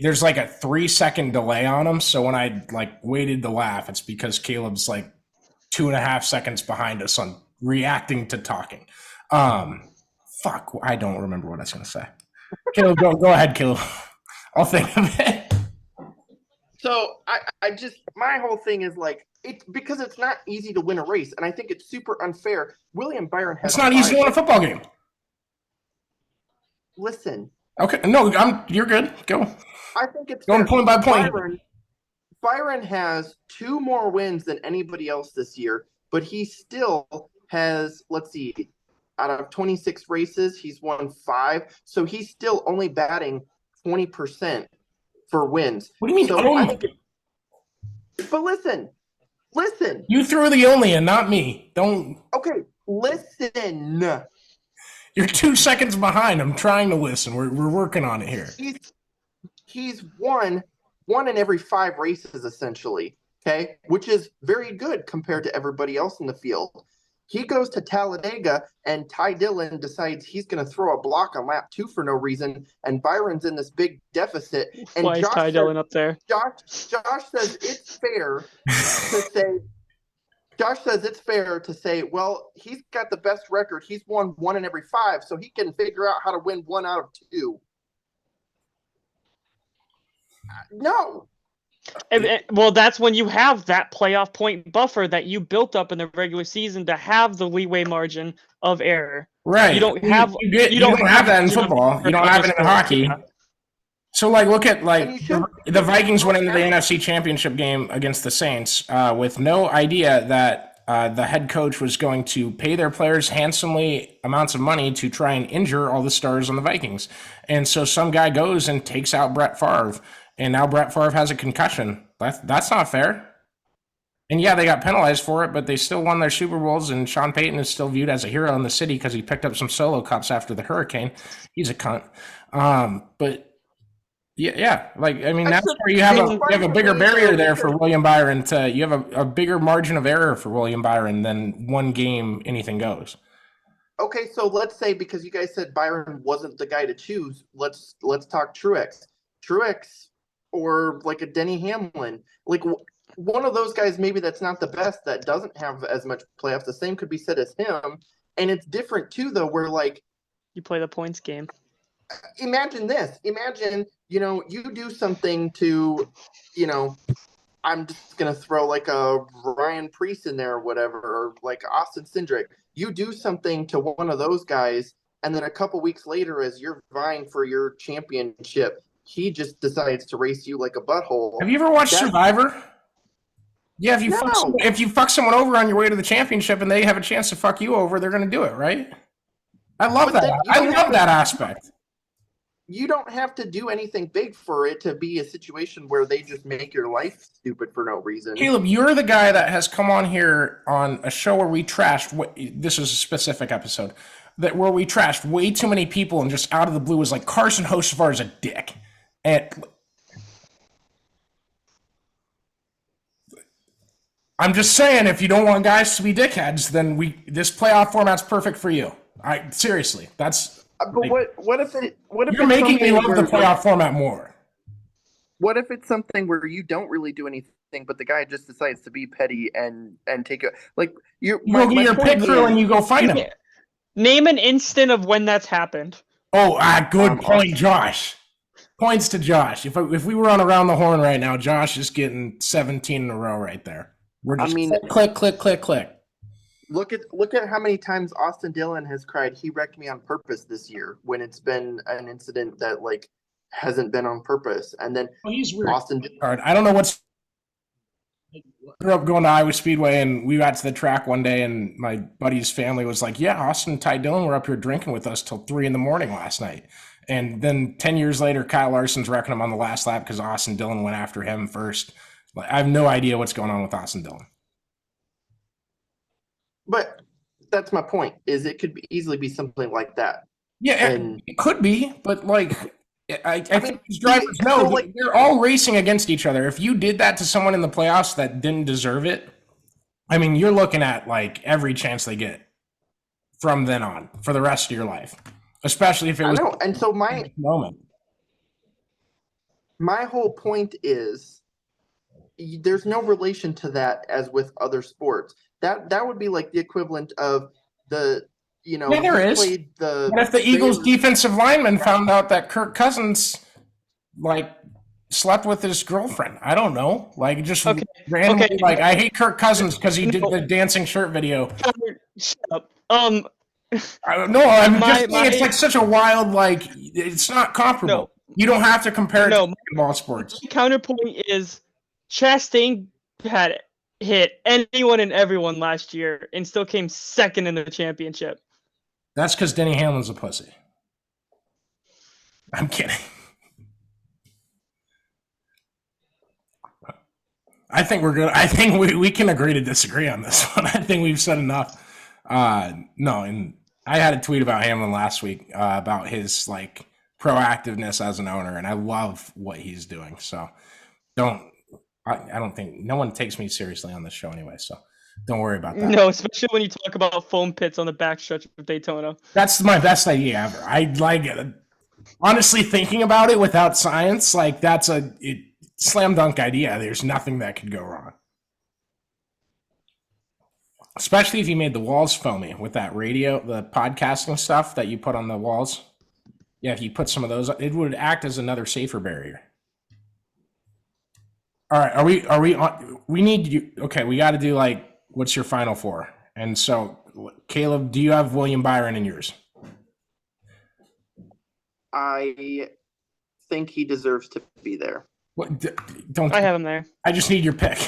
there's like a 3-second delay on him. So when I waited to laugh, it's because Caleb's 2.5 seconds behind us on reacting to talking. Fuck, I don't remember what I was going to say. Caleb, go ahead, Caleb. I'll think of it. So I just, my whole thing is it's because it's not easy to win a race, and I think it's super unfair. William Byron has. It's not easy to win a football game. Listen. Okay, no, you're good. Go. I think it's going point by point. Byron has 2 more wins than anybody else this year, but he still has, let's see, out of 26 races, he's won 5. So he's still only batting 20% for wins. What do you mean? So but listen. You threw the only and not me. Don't. Okay, listen. You're 2 seconds behind. I'm trying to listen. We're working on it here. He's won in every 5 races, essentially, okay, which is very good compared to everybody else in the field. He goes to Talladega, and Ty Dillon decides he's going to throw a block on lap 2 for no reason, and Byron's in this big deficit. And why is Ty Dillon up there? Josh says it's fair to say. Josh says it's fair to say, well, he's got the best record. He's won 1 in every 5, so he can figure out how to win 1 out of 2. No. Well, that's when you have that playoff point buffer that you built up in the regular season to have the leeway margin of error. Right. You don't have you don't have that in football. You don't have it in hockey. So look at the Vikings went into the NFC Championship game against the Saints with no idea that the head coach was going to pay their players handsomely amounts of money to try and injure all the stars on the Vikings. And so some guy goes and takes out Brett Favre. And now Brett Favre has a concussion. That's not fair. And yeah, they got penalized for it, but they still won their Super Bowls, and Sean Payton is still viewed as a hero in the city because he picked up some solo cups after the hurricane. He's a cunt. But yeah. That's where you have a bigger barrier there for William Byron. You have a bigger margin of error for William Byron than one game, anything goes. okay, so let's say, because you guys said Byron wasn't the guy to choose, let's talk Truex. Truex or like a Denny Hamlin, like one of those guys maybe that's not the best, that doesn't have as much playoffs. The same could be said as him. And it's different too, though, where like You play the points game. imagine this. Imagine, you do something to, I'm just going to throw like a Ryan Preece in there or whatever, or like Austin Cindric. You do something to one of those guys, and then a couple weeks later, as you're vying for your championship, he just decides to race you like a butthole. Have you ever watched Survivor? Yeah, No. if you fuck someone over on your way to the championship and they have a chance to fuck you over, they're going to do it, right? I love that. I love that aspect. You don't have to do anything big for it to be a situation where they just make your life stupid for no reason. Caleb, you're the guy that has come on here on a show where we trashed. This is a specific episode where we trashed way too many people, and just out of the blue was like Carson Hocevar is a dick. And I'm just saying, if you don't want guys to be dickheads, then this playoff format's perfect for you. Seriously, that's. But what if you're making me love the playoff format more? What if it's something where you don't really do anything, but the guy just decides to be petty and take it? Like you go get your pit crew and you go fight him. Name an instant of when that's happened. Oh, good point, Josh. Points to Josh. If we were on Around the Horn right now, Josh is getting 17 in a row right there. We're just click, click, click, click. Look at how many times Austin Dillon has cried, "He wrecked me on purpose" this year, when it's been an incident that like hasn't been on purpose. And then he's weird. Austin. I don't know what's. I grew up going to Iowa Speedway, and we got to the track one day, and my buddy's family was like, "Yeah, Austin and Ty Dillon were up here drinking with us till 3 a.m. last night." And then 10 years later, Kyle Larson's wrecking him on the last lap because Austin Dillon went after him first. Like, I have no idea what's going on with Austin Dillon. But that's my point, is it could easily be something like that. Yeah, it could be, but like I think these drivers know they're all racing against each other. If you did that to someone in the playoffs that didn't deserve it, I mean, you're looking at like every chance they get from then on for the rest of your life, especially if it was. I know. And so my whole point is there's no relation to that as with other sports. That would be like the equivalent of the, Yeah, there is. What if the Eagles defensive lineman found out that Kirk Cousins, like, slept with his girlfriend? I don't know. Like, just randomly, like, I hate Kirk Cousins because he did the dancing shirt video. Shut up. I'm just saying it's like such a wild, like, it's not comparable. No. You don't have to compare it to ball sports. The counterpoint is Chastain had hit anyone and everyone last year and still came second in the championship. That's because Denny Hamlin's a pussy. I'm kidding. I think we're good. I think we can agree to disagree on this one. I think we've said enough. And I had a tweet about Hamlin last week about his like proactiveness as an owner, and I love what he's doing. So I don't think no one takes me seriously on this show anyway, so don't worry about that. No, especially when you talk about foam pits on the backstretch of Daytona. That's my best idea ever. I like it. Honestly, thinking about it without science, like that's a slam dunk idea. There's nothing that could go wrong. Especially if you made the walls foamy with that the podcasting stuff that you put on the walls. Yeah, if you put some of those, it would act as another safer barrier. All right, are we on? We need you. Okay, we got to do like, what's your final four? And so, Caleb, do you have William Byron in yours? I think he deserves to be there. What? I have him there. I just need your pick.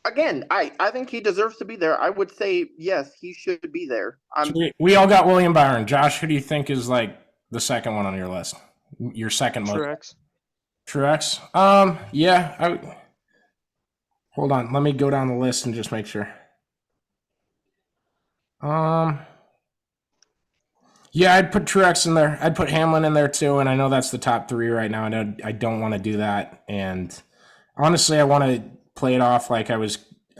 I think he deserves to be there. I would say yes, he should be there. We all got William Byron. Josh, who do you think is like the second one on your list? Your second most. Truex. Yeah. Hold on. Let me go down the list and just make sure. Yeah, I'd put Truex in there. I'd put Hamlin in there too, and I know that's the top three right now. I don't want to do that, and honestly, I want to play it off like I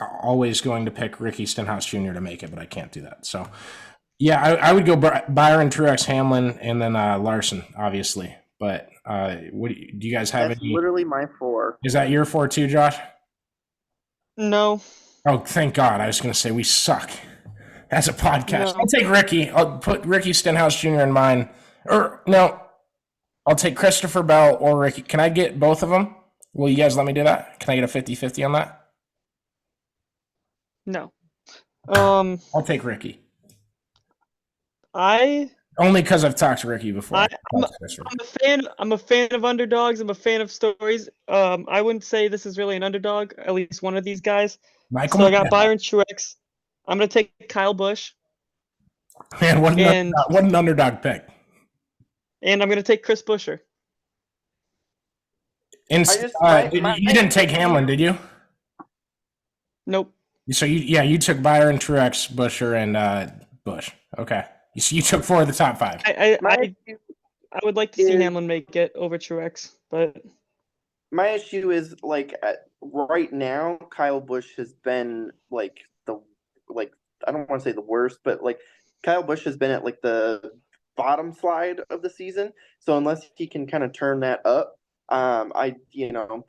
always going to pick Ricky Stenhouse Jr. to make it, but I can't do that. So, yeah, I would go Byron, Truex, Hamlin, and then Larson, obviously. But do you guys have That's any? literally my 4. Is that your 4 too, Josh? No. Oh, thank God. I was going to say we suck as a podcast. No. I'll take Ricky. I'll put Ricky Stenhouse Jr. in mine. Or, no, I'll take Christopher Bell or Ricky. Can I get both of them? Will you guys let me do that? Can I get a 50-50 on that? No. I'll take Ricky. I Only because I've talked to Ricky before. I'm a fan of underdogs. I'm a fan of stories. I wouldn't say this is really an underdog, at least one of these guys. Michael So I got McDowell. Byron Truex. I'm gonna take Kyle Busch. Man, what an underdog pick. And I'm gonna take Chris Buescher. And you didn't take Hamlin, did you? Nope. So you took Byron, Truex, Buescher, and Busch. Okay. So you took 4 of the top 5. I would like to see Hamlin make it over Truex, but my issue is right now, Kyle Busch has been I don't want to say the worst, but Kyle Busch has been at the bottom slide of the season. So unless he can kind of turn that up, I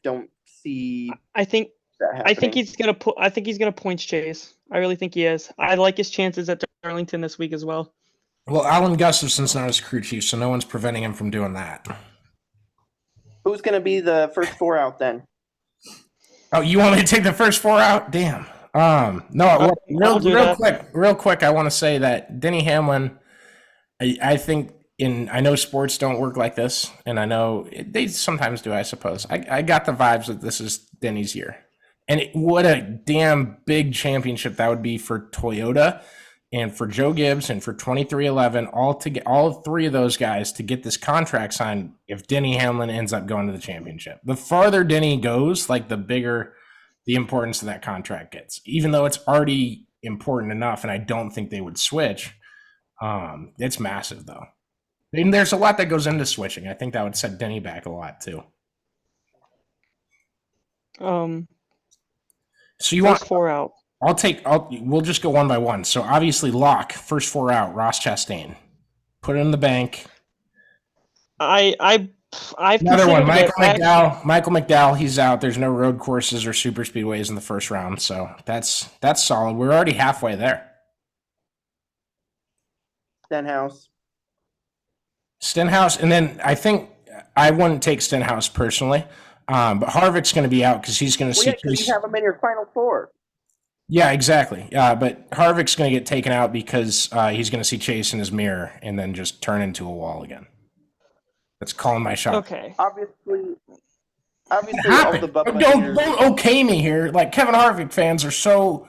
don't see. I think he's gonna points chase. I really think he is. I like his chances at Darlington this week as well. Well, Alan Gustafson's not his crew chief, so no one's preventing him from doing that. Who's going to be the first 4 out then? Oh, you want me to take the first 4 out? Damn. No. Real quick, I want to say that Denny Hamlin. I think I know sports don't work like this, and I know they sometimes do. I suppose I got the vibes that this is Denny's year, and what a damn big championship that would be for Toyota. And for Joe Gibbs and for 2311, all 3 of those guys to get this contract signed if Denny Hamlin ends up going to the championship. The farther Denny goes, the bigger the importance of that contract gets, even though it's already important enough, and I don't think they would switch. It's massive, though. And there's a lot that goes into switching. I think that would set Denny back a lot, too. So you want 4 out. We'll just go one by one. So obviously lock, first 4 out, Ross Chastain. Put it in the bank. I've Another one, Michael McDowell, he's out. There's no road courses or super speedways in the first round. So that's solid. We're already halfway there. Stenhouse. And then I think I wouldn't take Stenhouse personally. But Harvick's going to be out because he's going to see. You have him in your final 4. Yeah, exactly. But Harvick's going to get taken out because he's going to see Chase in his mirror and then just turn into a wall again. That's calling my shot. Okay. Obviously, all the Bubba don't okay me here. Kevin Harvick fans are so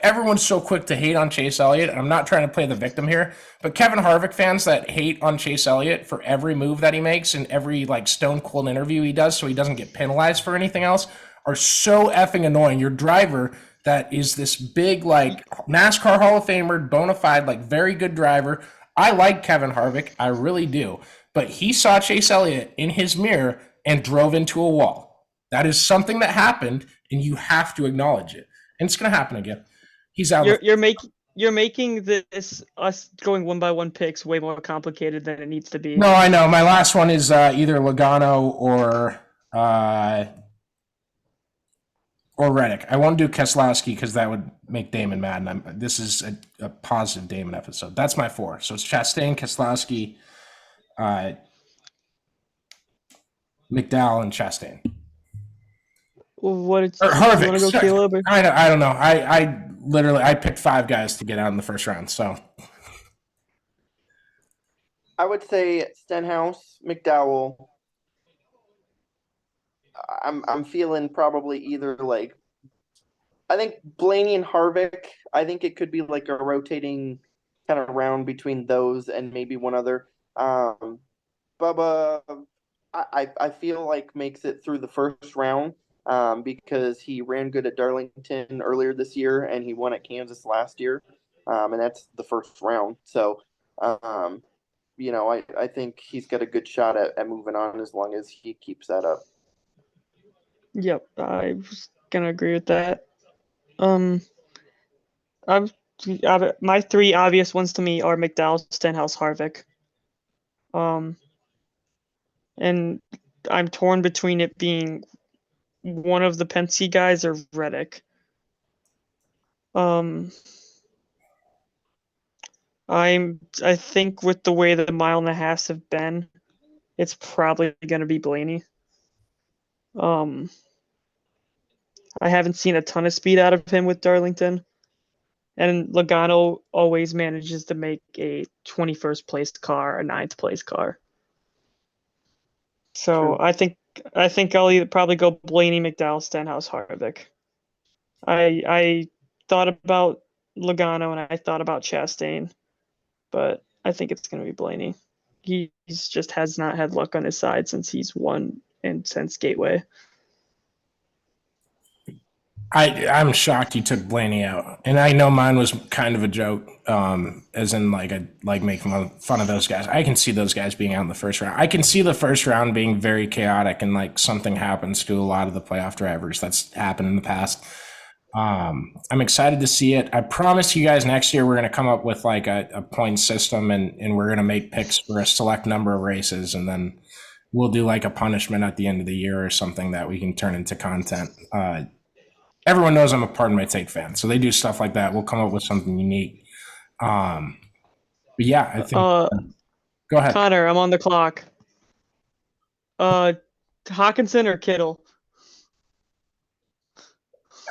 everyone's so quick to hate on Chase Elliott. I'm not trying to play the victim here, but Kevin Harvick fans that hate on Chase Elliott for every move that he makes and every stone cold interview he does so he doesn't get penalized for anything else are so effing annoying. Your driver that is this big NASCAR Hall of Famer, bona fide, very good driver. I like Kevin Harvick, I really do, but he saw Chase Elliott in his mirror and drove into a wall. That is something that happened, and you have to acknowledge it. And it's going to happen again. He's out. You're making this us going one by one picks way more complicated than it needs to be. No, I know. My last one is either Logano or Reddick. I won't do Keselowski because that would make Damon mad. And this is a positive Damon episode. That's my 4. So it's Chastain, Keselowski, McDowell, and Chastain. Harvick? You want to go Caleb? I don't know. I literally picked 5 guys to get out in the first round. So I would say Stenhouse, McDowell. I'm feeling probably either I think Blaney and Harvick. I think it could be a rotating kind of round between those and maybe one other. Bubba, I feel makes it through the first round because he ran good at Darlington earlier this year and he won at Kansas last year, and that's the first round. So, I think he's got a good shot at moving on as long as he keeps that up. Yep, I was gonna agree with that. Um, my three obvious ones to me are McDowell, Stenhouse, Harvick. And I'm torn between it being one of the Penske guys or Reddick. I think with the way the 1.5 miles have been, it's probably going to be Blaney. I haven't seen a ton of speed out of him with Darlington, and Logano always manages to make a 21st place car a 9th place car. So True. I think I'll probably go Blaney, McDowell, Stenhouse, Harvick. I thought about Logano and I thought about Chastain, but I think it's going to be Blaney. He's just has not had luck on his side since he's won and since Gateway. I'm shocked you took Blaney out, and I know mine was kind of a joke, as in like I like making fun of those guys. I can see those guys being out in the first round. I can see the first round being very chaotic and like something happens to a lot of the playoff drivers. That's happened in the past. I'm excited to see it. I promise you guys next year we're going to come up with like a point system and we're going to make picks for a select number of races, and then we'll do like a punishment at the end of the year or something that we can turn into content. Everyone knows I'm a Pardon My Take fan, so they do stuff like that. We'll come up with something unique. But yeah, I think. Go ahead, Connor. I'm on the clock. Hawkinson or Kittle?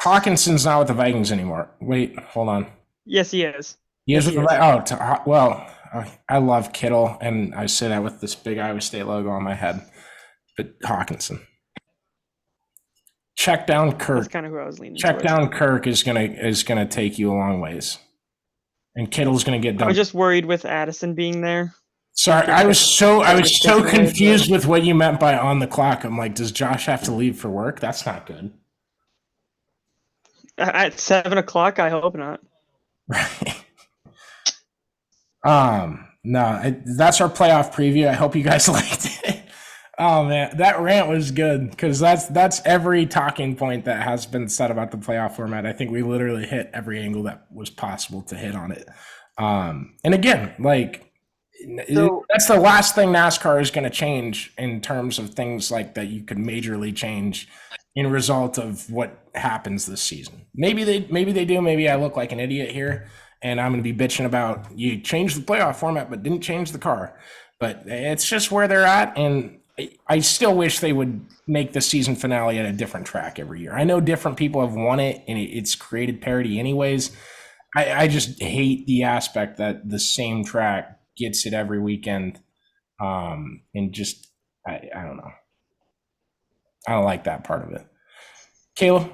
Hawkinson's not with the Vikings anymore. Wait, hold on. Yes, he is. He is Yes, with the Vikings. I love Kittle, and I say that with this big Iowa State logo on my head. But Hawkinson. Check down Kirk. That's kind of who I was leaning Check towards. down Kirk is gonna take you a long ways, and Kittle's gonna get I done. was just worried with Addison being there. Sorry, I was so confused with what you meant by on the clock. I'm like, does Josh have to leave for work? That's not good. At 7:00, I hope not. Right. That's our playoff preview. I hope you guys liked it. Oh man, that rant was good because that's every talking point that has been said about the playoff format. I think we literally hit every angle that was possible to hit on it. And again, like that's the last thing NASCAR is going to change in terms of things like that you could majorly change in result of what happens this season. Maybe they do. Maybe I look like an idiot here, and I'm going to be bitching about you changed the playoff format but didn't change the car. But it's just where they're at, and I still wish they would make the season finale at a different track every year. I know different people have won it, and it's created parity anyways. I just hate the aspect that the same track gets it every weekend, and just I don't know. I don't like that part of it. Caleb,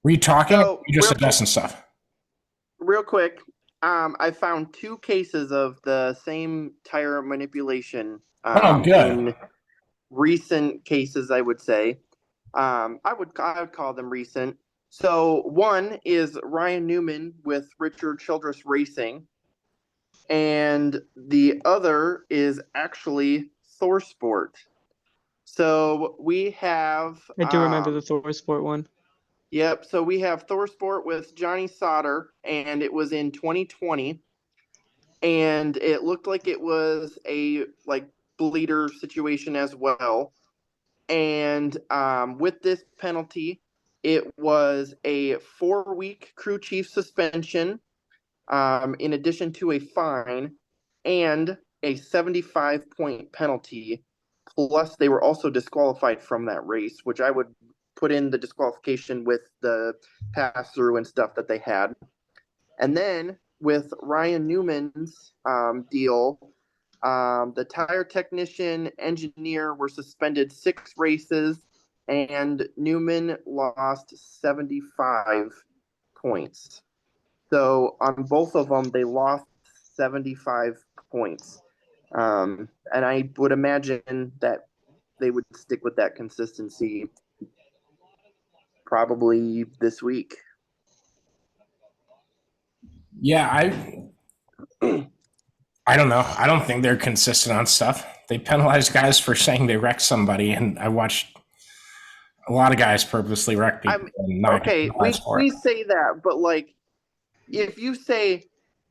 were you talking? Or you just suggesting stuff? Real quick, I found 2 cases of the same tire manipulation. Good. In recent cases, I would say. I would call them recent. So one is Ryan Newman with Richard Childress Racing, and the other is actually ThorSport. So we have. I do remember the ThorSport one. Yep. So we have ThorSport with Johnny Sauter, and it was in 2020, and it looked like it was a bleeder situation as well. And with this penalty, it was a 4-week crew chief suspension, in addition to a fine and a 75-point penalty. Plus, they were also disqualified from that race, which I would put in the disqualification with the pass-through and stuff that they had. And then with Ryan Newman's deal, the tire technician, engineer were suspended 6 races, and Newman lost 75 points. So on both of them, they lost 75 points. And I would imagine that they would stick with that consistency probably this week. Yeah, I don't know. I don't think they're consistent on stuff. They penalize guys for saying they wrecked somebody, and I watched A lot of guys purposely wreck people. Okay, we say that, but like, if you say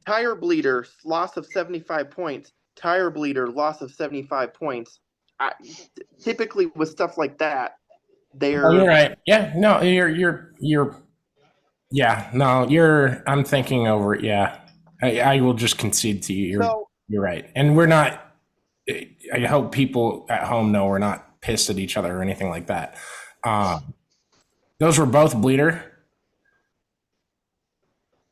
tire bleeder, loss of 75 points, tire bleeder, loss of 75 points, typically with stuff like that, you're right. Yeah, no, I'm thinking over it. Yeah, I will just concede to you. You're right. And we're not, I hope people at home know we're not pissed at each other or anything like that. Those were both bleeder.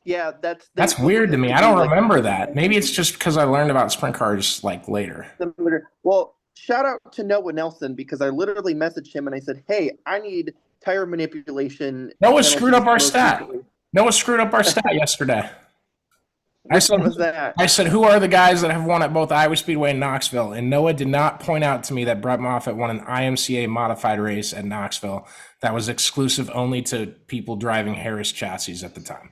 Yeah, that's weird to me. I don't remember that. Maybe it's just because I learned about sprint cars like later. Well, shout out to Noah Nelson, because I literally messaged him and I said, "Hey, I need tire manipulation." Noah screwed up our stat. Noah screwed up our stat yesterday. I said, who are the guys that have won at both Iowa Speedway and Knoxville? And Noah did not point out to me that Brett Moffitt won an IMCA modified race at Knoxville that was exclusive only to people driving Harris chassis at the time.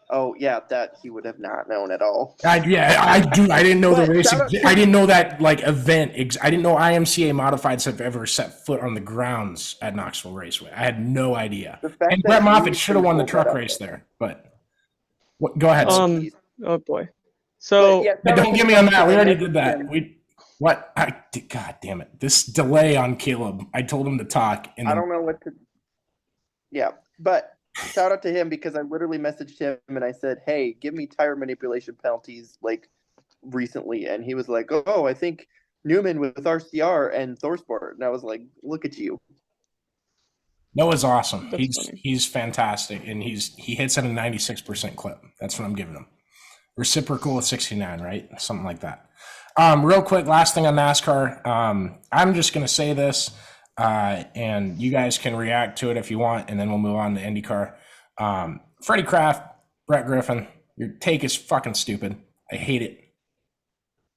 Oh, yeah, that he would have not known at all. I didn't know the race. I didn't know that event. I didn't know IMCA modifieds have ever set foot on the grounds at Knoxville Raceway. I had no idea. And Brett Moffitt should have won the truck race there, but. Go ahead. Oh boy. So don't get me on that. We already did that. God damn it! This delay on Caleb. I told him to talk, and I don't know what to. Yeah, but shout out to him, because I literally messaged him and I said, "Hey, give me tire manipulation penalties like recently," and he was like, "Oh, I think Newman with RCR and Thorsport," and I was like, "Look at you." Noah's awesome. He's fantastic, and he hits at a 96% clip. That's what I'm giving him. Reciprocal of 69, right? Something like that. Real quick, last thing on NASCAR. I'm just going to say this, and you guys can react to it if you want, and then we'll move on to IndyCar. Freddie Kraft, Brett Griffin, your take is fucking stupid. I hate it.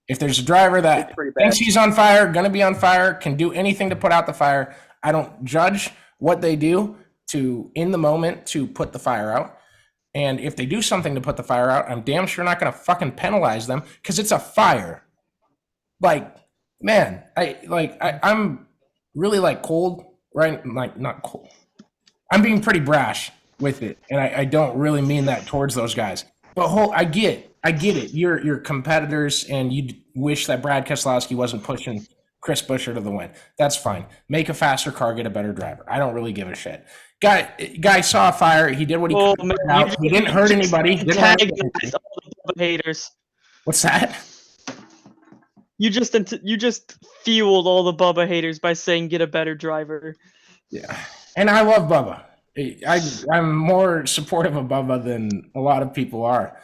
If there's a driver that thinks he's on fire, going to be on fire, can do anything to put out the fire, I don't judge what they do in the moment to put the fire out. And if they do something to put the fire out, I'm damn sure not going to fucking penalize them, because it's a fire. Like, man, I'm really cold, right? Like, not cold. I'm being pretty brash with it, and I don't really mean that towards those guys. But I get it. You're competitors, and you wish that Brad Keselowski wasn't pushing Chris Buescher to the win. That's fine. Make a faster car, get a better driver. I don't really give a shit. Guy saw a fire. He did what he could. He didn't hurt anybody. Haters. What's that? You just fueled all the Bubba haters by saying get a better driver. Yeah, and I love Bubba. I'm more supportive of Bubba than a lot of people are.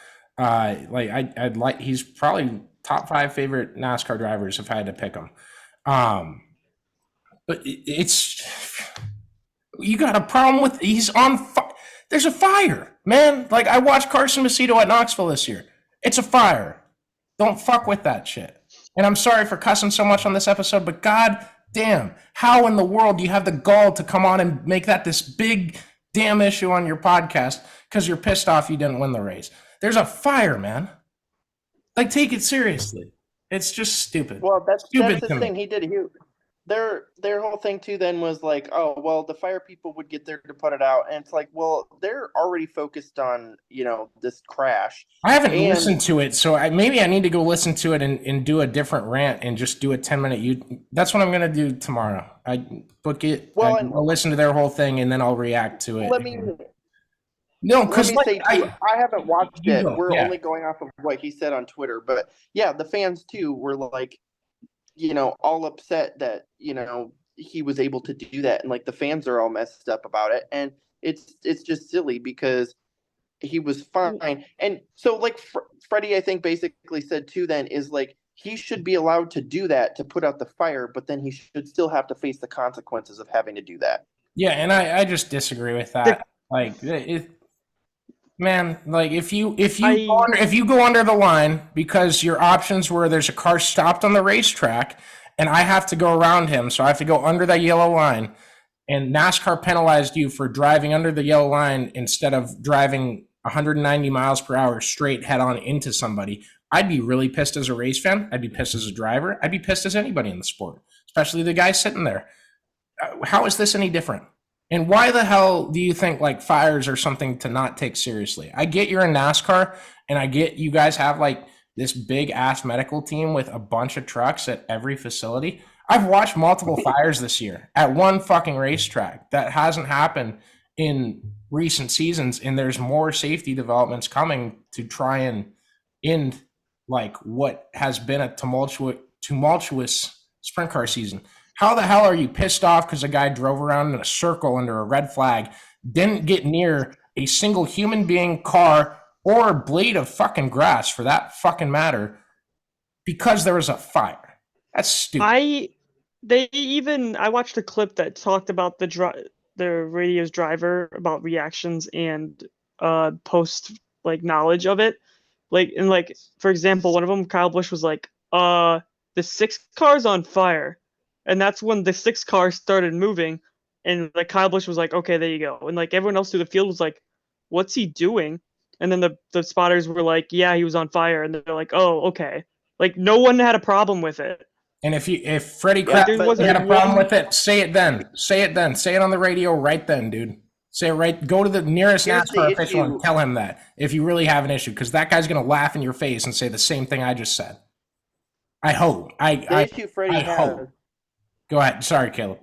He's probably top 5 favorite NASCAR drivers if I had to pick them. But you got a problem with he's on. There's a fire, man. Like, I watched Carson Macedo at Knoxville this year. It's a fire. Don't fuck with that shit. And I'm sorry for cussing so much on this episode, but god damn, how in the world do you have the gall to come on and make that this big damn issue on your podcast because you're pissed off you didn't win the race? There's a fire, man. Like, take it seriously. It's just stupid. Well, that's the thing he did. Their whole thing too then was like, oh, well, the fire people would get there to put it out, and it's like, well, they're already focused on this crash. I haven't listened to it, so maybe I need to go listen to it and do a different rant and just do a 10-minute. That's what I'm gonna do tomorrow. I book it. Well, I'll listen to their whole thing and then I'll react to it. Because I haven't watched it. We're only going off of what he said on Twitter, but yeah, the fans too were like, all upset that he was able to do that, and like the fans are all messed up about it, and it's just silly because he was fine. And so like Freddie, I think basically said too then is like he should be allowed to do that to put out the fire, but then he should still have to face the consequences of having to do that. Yeah, and I just disagree with that. Man, like if you go under the line because your options were there's a car stopped on the racetrack and I have to go around him, so I have to go under that yellow line, and NASCAR penalized you for driving under the yellow line instead of driving 190 miles per hour straight head on into somebody, I'd be really pissed as a race fan. I'd be pissed as a driver. I'd be pissed as anybody in the sport, especially the guy sitting there. How is this any different? And why the hell do you think like fires are something to not take seriously? I get you're in NASCAR, and I get you guys have like this big ass medical team with a bunch of trucks at every facility. I've watched multiple fires this year at one fucking racetrack. That hasn't happened in recent seasons, and there's more safety developments coming to try and end like what has been a tumultuous sprint car season. How the hell are you pissed off because a guy drove around in a circle under a red flag, didn't get near a single human being, car, or blade of fucking grass for that fucking matter because there was a fire? That's stupid. I watched a clip that talked about the radio's driver about reactions and post like knowledge of it. Like, and like, for example, one of them, Kyle Busch, was like, the 6 car's on fire. And that's when the 6 car started moving. And like Kyle Busch was like, okay, there you go. And like everyone else through the field was like, what's he doing? And then the spotters were like, yeah, he was on fire. And they're like, oh, okay. Like no one had a problem with it. And if Freddie Kraft had a problem with it, say it then. Say it then. Say it on the radio right then, dude. Say it right. Go to the nearest NASCAR official and tell him that if you really have an issue, because that guy's going to laugh in your face and say the same thing I just said. I hope. The issue Freddie has. Go ahead. Sorry, Caleb.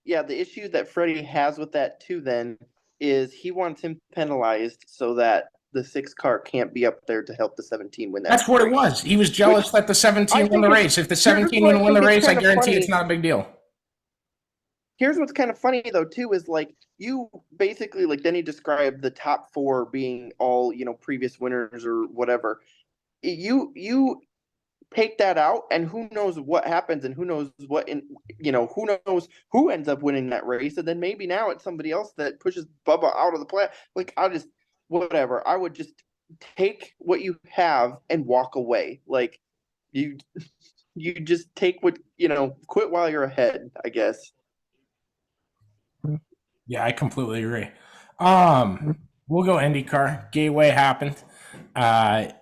Yeah, the issue that Freddie has with that too then is he wants him penalized so that the 6 car can't be up there to help the 17 win that That's what it was. He was jealous that the 17 won the race. If the 17 won the race, I guarantee it's not a big deal. Here's what's kind of funny though too is like you basically, like Denny described, the top 4 being all, you know, previous winners or whatever. You take that out and who knows what happens and who knows what who knows who ends up winning that race, and then maybe now it's somebody else that pushes Bubba out of the play. Like I would just take what you have and walk away. Like you just take what, quit while you're ahead, I guess. Yeah, I completely agree. We'll go IndyCar. Gateway happened. Man,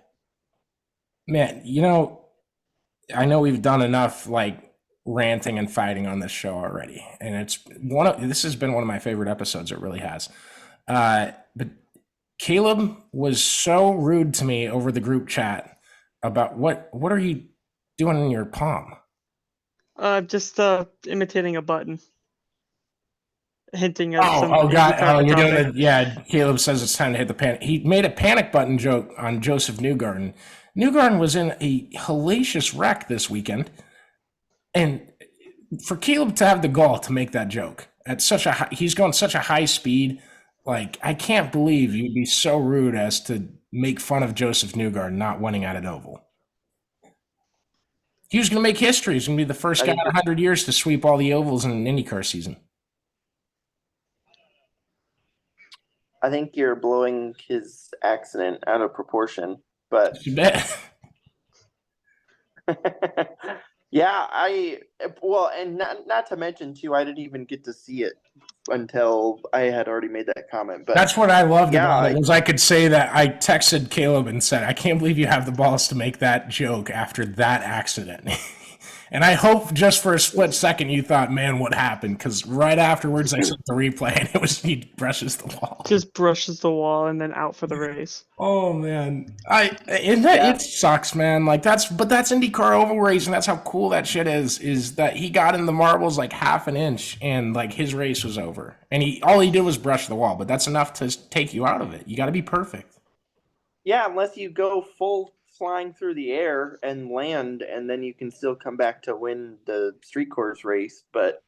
I know we've done enough like ranting and fighting on this show already, and this has been one of my favorite episodes. It really has. But Caleb was so rude to me over the group chat about what are you doing in your palm? Just imitating a button. Hinting at you're doing it. Yeah, Caleb says it's time to hit the panic. He made a panic button joke on Joseph Newgarden. Newgarden was in a hellacious wreck this weekend, and for Caleb to have the gall to make that joke at he's going such a high speed. Like, I can't believe you'd be so rude as to make fun of Joseph Newgarden not winning at an oval. He was going to make history. He's going to be the first guy in 100 years to sweep all the ovals in an IndyCar season. I think you're blowing his accident out of proportion, but you bet. Yeah, and not to mention too, I didn't even get to see it until I had already made that comment. But that's what I loved about it, was I could say that I texted Caleb and said, I can't believe you have the balls to make that joke after that accident. And I hope just for a split second you thought, man, what happened? Because right afterwards I saw the replay and he brushes the wall. Just brushes the wall and then out for the race. Oh man, it sucks, man. Like that's IndyCar oval racing. That's how cool that shit is. Is that he got in the marbles like half an inch and like his race was over, and all he did was brush the wall. But that's enough to take you out of it. You got to be perfect. Yeah, unless you go full flying through the air and land, and then you can still come back to win the street course race. But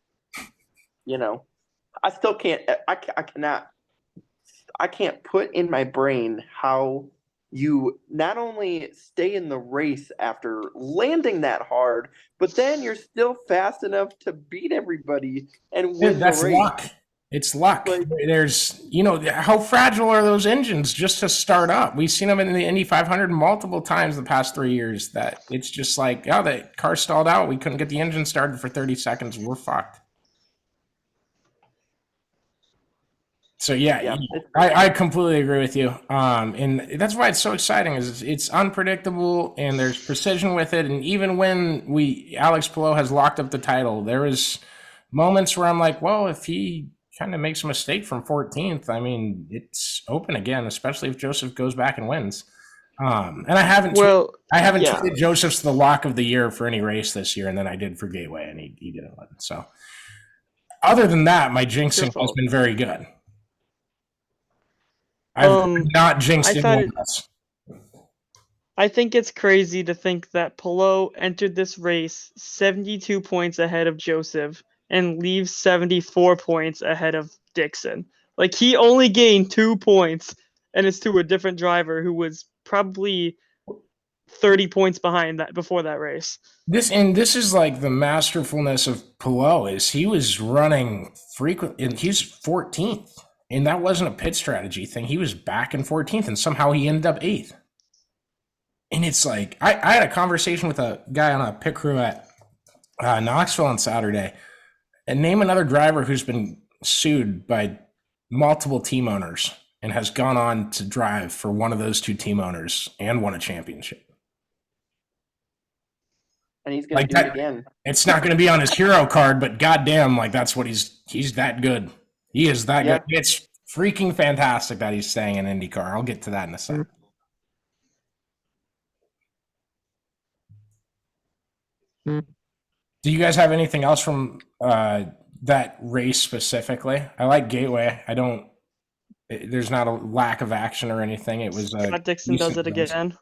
I still can't. I can't put in my brain how you not only stay in the race after landing that hard, but then you're still fast enough to beat everybody and win the race. That's luck. It's luck. There's, how fragile are those engines just to start up? We've seen them in the Indy 500 multiple times the past 3 years that it's just like, the car stalled out. We couldn't get the engine started for 30 seconds. We're fucked. So I completely agree with you. And that's why it's so exciting is it's unpredictable and there's precision with it. And even when Alex Palou has locked up the title, there is moments where I'm like, well, if he kind of makes a mistake from 14th, I mean, it's open again, especially if Joseph goes back and wins. And I haven't tweeted Joseph's the lock of the year for any race this year, and then I did for Gateway, and he didn't win. So other than that, my jinxing has been very good. I've not jinxed anyone else. I think it's crazy to think that Palou entered this race 72 points ahead of Joseph and leaves 74 points ahead of Dixon. Like, he only gained 2 points, and it's to a different driver who was probably 30 points behind that before that race. This is like the masterfulness of Palou is he was running frequent, and he's 14th, and that wasn't a pit strategy thing. He was back in 14th, and somehow he ended up 8th. And it's like I had a conversation with a guy on a pit crew at Knoxville on Saturday, and name another driver who's been sued by multiple team owners and has gone on to drive for one of those two team owners and won a championship. And he's going to do it again. It's not going to be on his hero card, but goddamn, like that's what he's that good. He is that good. It's freaking fantastic that he's staying in IndyCar. I'll get to that in a second. Do you guys have anything else from that race specifically? I like Gateway. There's not a lack of action or anything. It was Dixon does it again.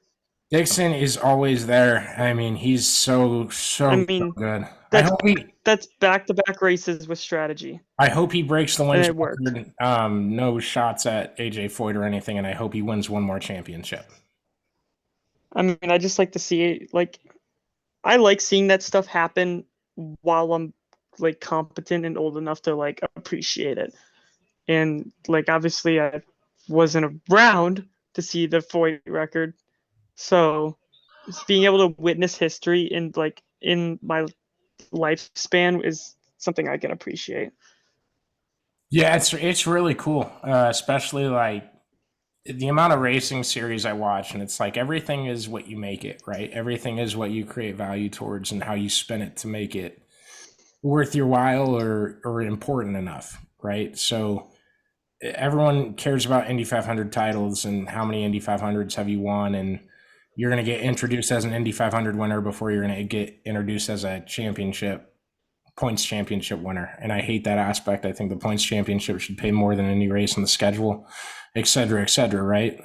Dixon is always there. I mean, he's so good. That's back-to-back races with strategy. I hope he breaks the wins record. No shots at AJ Foyt or anything, and I hope he wins one more championship. I mean, I just like to see it. Like, I like seeing that stuff happen while I'm like competent and old enough to like appreciate it. And like, obviously, I wasn't around to see the Foyt record. So being able to witness history in my lifespan is something I can appreciate. Yeah, it's really cool, especially like the amount of racing series I watch, and it's like everything is what you make it, right? Everything is what you create value towards and how you spin it to make it worth your while or important enough, right? So everyone cares about Indy 500 titles and how many Indy 500s have you won, and you're going to get introduced as an Indy 500 winner before you're going to get introduced as a points championship winner. And I hate that aspect. I think the points championship should pay more than any race on the schedule, et cetera, right?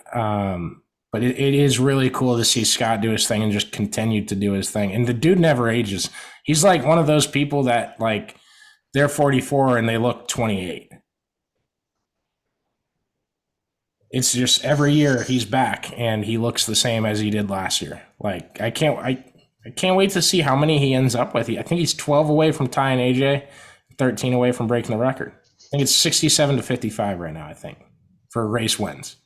But it is really cool to see Scott do his thing and just continue to do his thing. And the dude never ages. He's like one of those people that like they're 44 and they look 28. It's just every year he's back and he looks the same as he did last year. Like I can't wait to see how many he ends up with. I think he's 12 away from tying AJ, 13 away from breaking the record. I think it's 67-55 right now, I think, for race wins.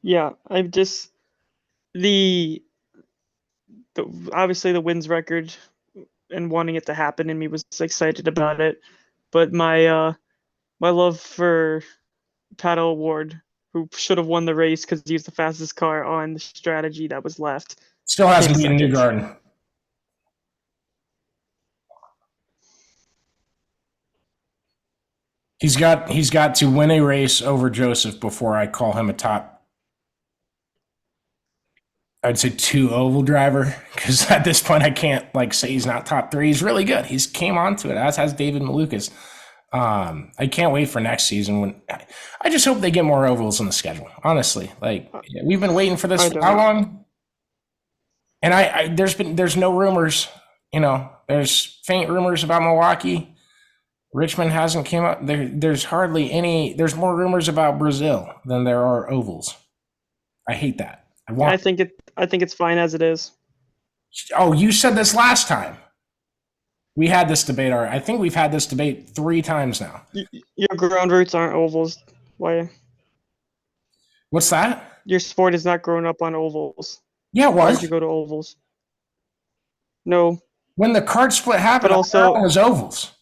Yeah, I've just obviously the wins record and wanting it to happen in me was excited about it. But my love for Pato O'Ward, who should have won the race because he was the fastest car on the strategy that was left. Still hasn't beaten Newgarden. He's got to win a race over Joseph before I call him a top, I'd say 2 oval driver, because at this point I can't like say he's not top 3. He's really good. He's came onto it, as has David Malukas. I can't wait for next season I just hope they get more ovals on the schedule. Honestly, like we've been waiting for this for how long? And there's no rumors, there's faint rumors about Milwaukee. Richmond hasn't came up. There's hardly any. There's more rumors about Brazil than there are ovals. I hate that. I think it's fine as it is. Oh, you said this last time. We had this debate. I think we've had this debate 3 times now. Your ground roots aren't ovals. Why? What's that? Your sport is not grown up on ovals. Yeah, it was. Why did you go to ovals? No. When the card split happened, but also it was ovals.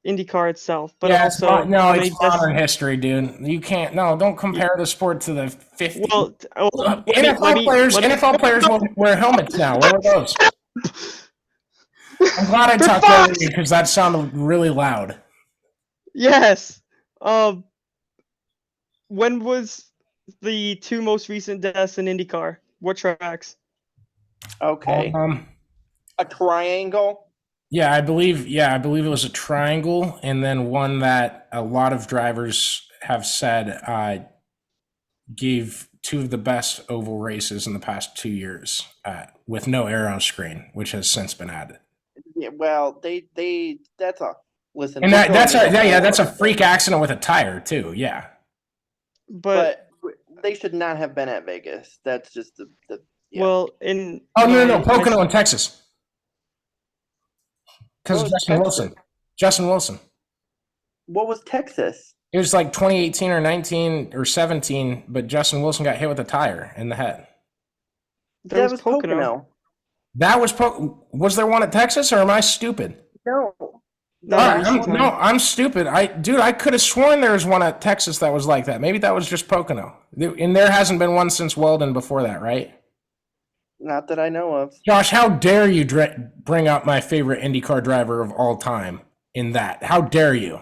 IndyCar itself, but yeah, also it's modern history, dude. You can't. No, don't compare the sport to the 50s. Well, NFL players will wear helmets now. Where are those? I'm glad I For talked Fox! over you because that sounded really loud. Yes. When was the 2 most recent deaths in IndyCar? What tracks? Okay. A triangle. I believe it was a triangle, and then one that a lot of drivers have said gave 2 of the best oval races in the past 2 years with no aero screen, which has since been added. Yeah, well, they that's a listen. And we're going that's into that's a all- freak accident with a tire too. Yeah. But they should not have been at Vegas. That's just the yeah. well, in Oh no, my- Pocono in Texas. Because What was Justin Texas? Wilson. Justin Wilson. What was Texas? It was like 2018 or 19 or 17, but Justin Wilson got hit with a tire in the head. There That was was Pocono. Pocono. That was there one at Texas, or am I stupid? No. No, All that right, was I'm, Pocono. no, I'm stupid. I could have sworn there was one at Texas that was like that. Maybe that was just Pocono. And there hasn't been one since Weldon before that, right? Not that I know of. Josh, how dare you bring up my favorite IndyCar driver of all time in that? How dare you?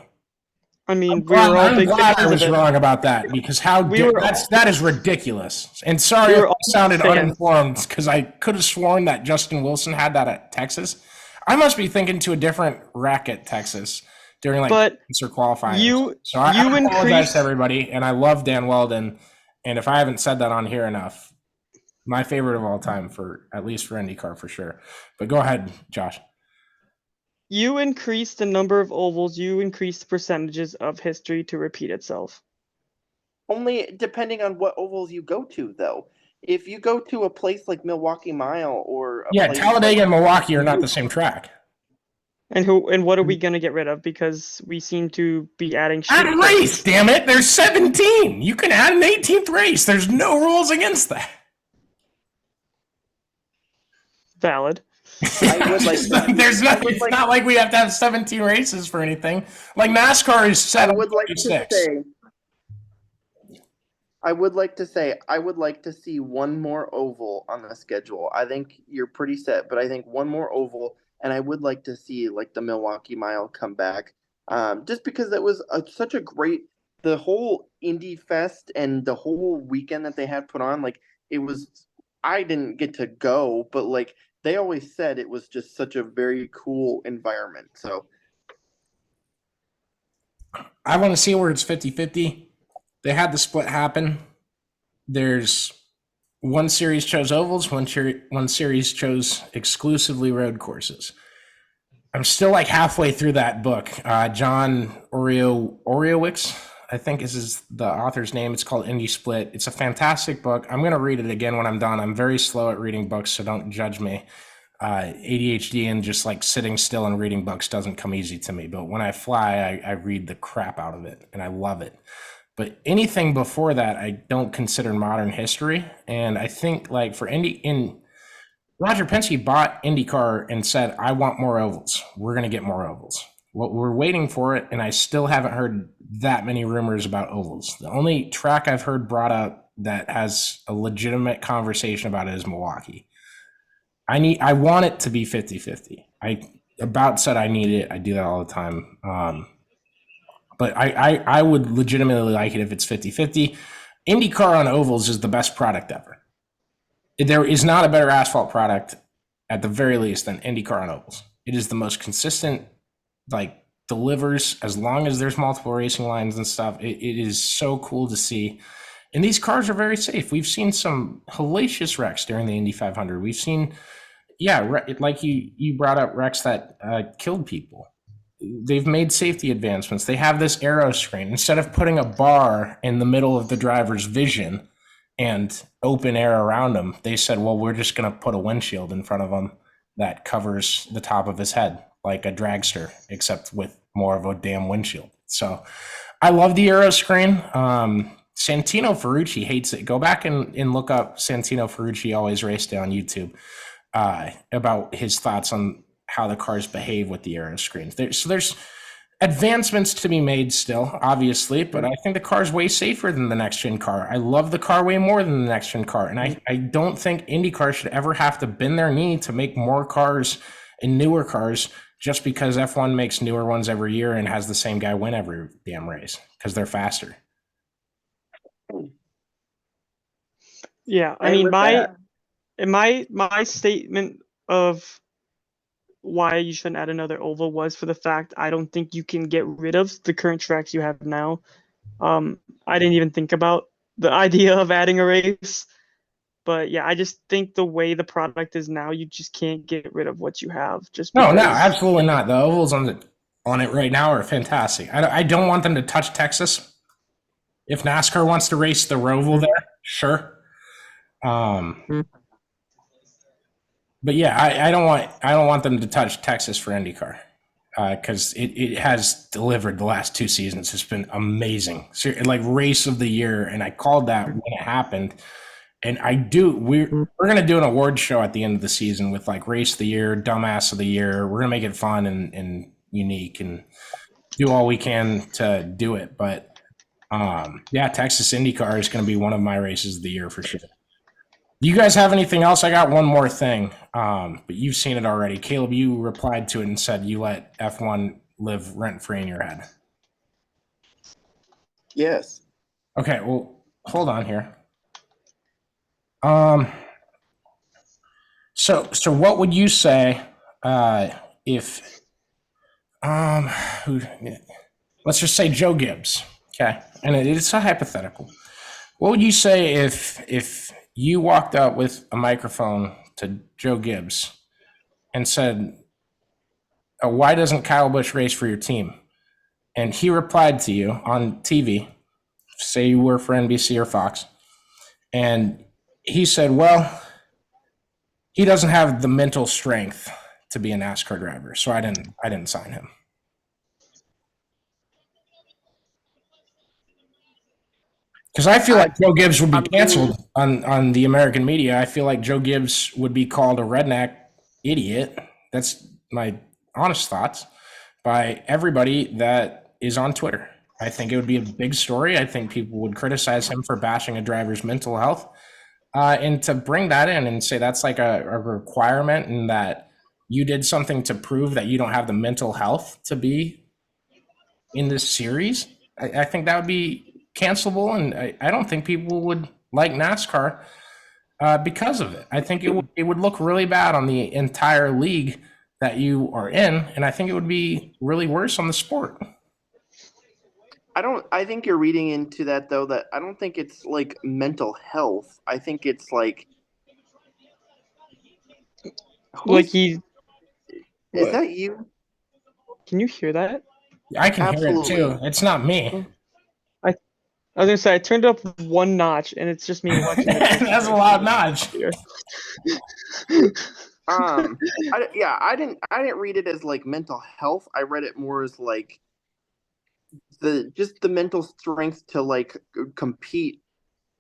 I mean, we were all I'm big glad I fans was of it. wrong about that because that is ridiculous. And sorry We if were I all sounded fans. uninformed because I could have sworn that Justin Wilson had that at Texas. I must be thinking to a different wreck at Texas during But or qualifying. you I apologize increased to everybody, and I love Dan Weldon. And if I haven't said that on here enough, my favorite of all time at least for IndyCar for sure. But go ahead, Josh. you increased the number of ovals, you increased the percentages of history to repeat itself. Only depending on what ovals you go to, though. If you go to a place like Milwaukee Mile or place Talladega and Milwaukee are not the same track. And what are we gonna get rid of? Because we seem to be adding shit. Add a race, damn it! There's 17. You can add an 18th race. There's no rules against that. Valid. I would like to- There's no. I would It's like- not like we have to have 17 races for anything. Like NASCAR is set I on would like to 36. say. I would like to see one more oval on the schedule. I think you're pretty set, but I think one more oval, and I would like to see like the Milwaukee Mile come back, just because that was such a great. The whole Indy Fest and the whole weekend that they had put on, like it was. I didn't get to go, but like they always said, it was just such a very cool environment. So I want to see where it's 50-50. They had the split happen. There's one series chose ovals, one series chose exclusively road courses. I'm still like halfway through that book. John Oriowicz, I think is the author's name. It's called Indy Split. It's a fantastic book. I'm going to read it again when I'm done. I'm very slow at reading books, so don't judge me. ADHD and just like sitting still and reading books doesn't come easy to me. But when I fly, I read the crap out of it, and I love it. But anything before that, I don't consider modern history. And I think like for Roger Penske bought IndyCar and said, I want more ovals. We're going to get more ovals. Well, we're waiting for it, and I still haven't heard that many rumors about ovals. The only track I've heard brought up that has a legitimate conversation about it is Milwaukee. I want it to be 50-50. I about said I need it. I do that all the time. But I would legitimately like it if it's 50-50. IndyCar on ovals is the best product ever. There is not a better asphalt product, at the very least, than IndyCar on ovals. It is the most consistent, like delivers as long as there's multiple racing lines and stuff. It is so cool to see. And these cars are very safe. We've seen some hellacious wrecks during the Indy 500. We've seen, like you brought up wrecks that killed people. They've made safety advancements. They have this aero screen. Instead of putting a bar in the middle of the driver's vision and open air around him, they said, well, we're just going to put a windshield in front of him that covers the top of his head, like a dragster, except with more of a damn windshield. So I love the aero screen. Santino Ferrucci hates it. Go back and look up Santino Ferrucci Always Race Day on YouTube about his thoughts on how the cars behave with the aero screens. advancements to be made still, obviously, but I think the car's way safer than the next gen car. I love the car way more than the next gen car. And I don't think IndyCar should ever have to bend their knee to make more cars and newer cars just because F1 makes newer ones every year and has the same guy win every damn race because they're faster. Yeah, I mean, my statement of why you shouldn't add another oval was for the fact I don't think you can get rid of the current tracks you have now. I didn't even think about the idea of adding a race, but yeah, I just think the way the product is now, you just can't get rid of what you have. Just No, because. absolutely not. The ovals on it right now are fantastic. I don't want them to touch Texas. If NASCAR wants to race the Roval there, sure. But yeah, I don't want them to touch Texas for IndyCar because it has delivered the last 2 seasons. It's been amazing, like race of the year, and I called that when it happened. And we're gonna do an award show at the end of the season with like race of the year, dumbass of the year. We're gonna make it fun and unique and do all we can to do it. But yeah, Texas IndyCar is gonna be one of my races of the year for sure. Do you guys have anything else? I got one more thing, but you've seen it already. Caleb, you replied to it and said you let F1 live rent-free in your head. Yes. Okay, well, hold on here. So what would you say if let's just say Joe Gibbs, okay? And it's a hypothetical. What would you say if you walked up with a microphone to Joe Gibbs and said, why doesn't Kyle Busch race for your team? And he replied to you on TV, say you were for NBC or Fox, and he said, well, he doesn't have the mental strength to be a NASCAR driver, so I didn't sign him. Because I feel like Joe Gibbs would be canceled on the American media. I feel like Joe Gibbs would be called a redneck idiot. That's my honest thoughts by everybody that is on Twitter. I think it would be a big story. I think people would criticize him for bashing a driver's mental health. And to bring that in and say that's like a requirement and that you did something to prove that you don't have the mental health to be in this series, I think that would be cancelable, and I don't think people would like NASCAR because of it. I think it would look really bad on the entire league that you are in, and I think it would be really worse on the sport. I think you're reading into that though, that I don't think it's like mental health. I think it's like Is that you? Can you hear that? I can Absolutely. hear it too. It's not me. I was gonna say I turned it up one notch, and it's just me watching. That's a loud notch. I didn't read it as like mental health. I read it more as like the mental strength to like compete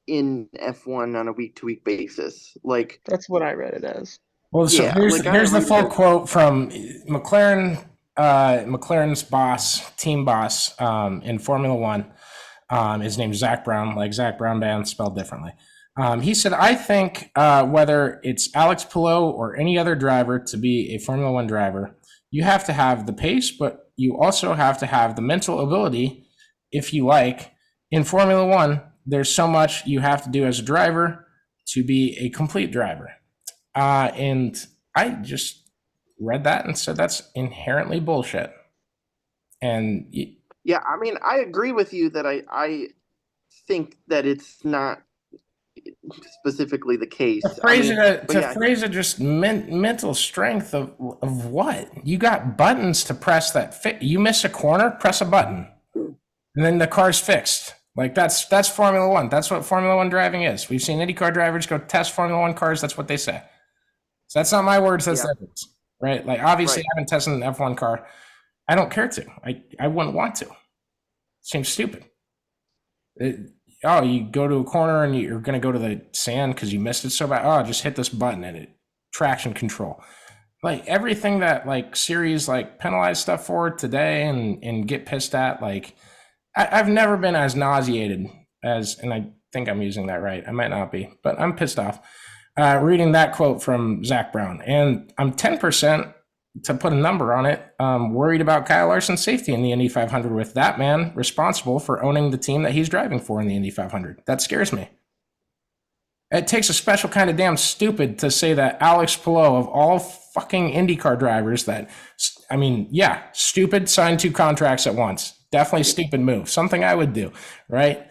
in F1 on a week-to-week basis. Like That's what I read it as. Well, so Yeah, here's the full quote from McLaren, McLaren's boss, team boss in Formula One. His name's Zach Brown, like Zach Brown Band spelled differently. He said, I think whether it's Alex Palou or any other driver to be a Formula One driver, you have to have the pace, but you also have to have the mental ability, if you like. In Formula One, there's so much you have to do as a driver to be a complete driver. And I just read that and said that's inherently bullshit. And yeah, I mean, I agree with you that I think that it's not specifically the case. To phrase it just mental strength of what? You got buttons to press that fit. You miss a corner, press a button, and then the car's fixed. Like that's Formula One. That's what Formula One driving is. We've seen IndyCar drivers go test Formula One cars. That's what they say. So that's not my words. That's theirs, right? Like obviously, I haven't tested an F1 car. I don't care to. I wouldn't want to. Seems stupid. You go to a corner and you're going to go to the sand because you missed it so bad. Oh, just hit this button and it traction control. like everything that like series like penalize stuff for today and get pissed at, like I've never been as nauseated as, and I think I'm using that right, I might not be, but I'm pissed off reading that quote from Zach Brown. And I'm 10%, to put a number on it, worried about Kyle Larson's safety in the Indy 500 with that man responsible for owning the team that he's driving for in the Indy 500. That scares me. It takes a special kind of damn stupid to say that Alex Palou, of all fucking IndyCar drivers, that, I mean, yeah, stupid, signed 2 contracts at once. Definitely stupid move. Something I would do, right?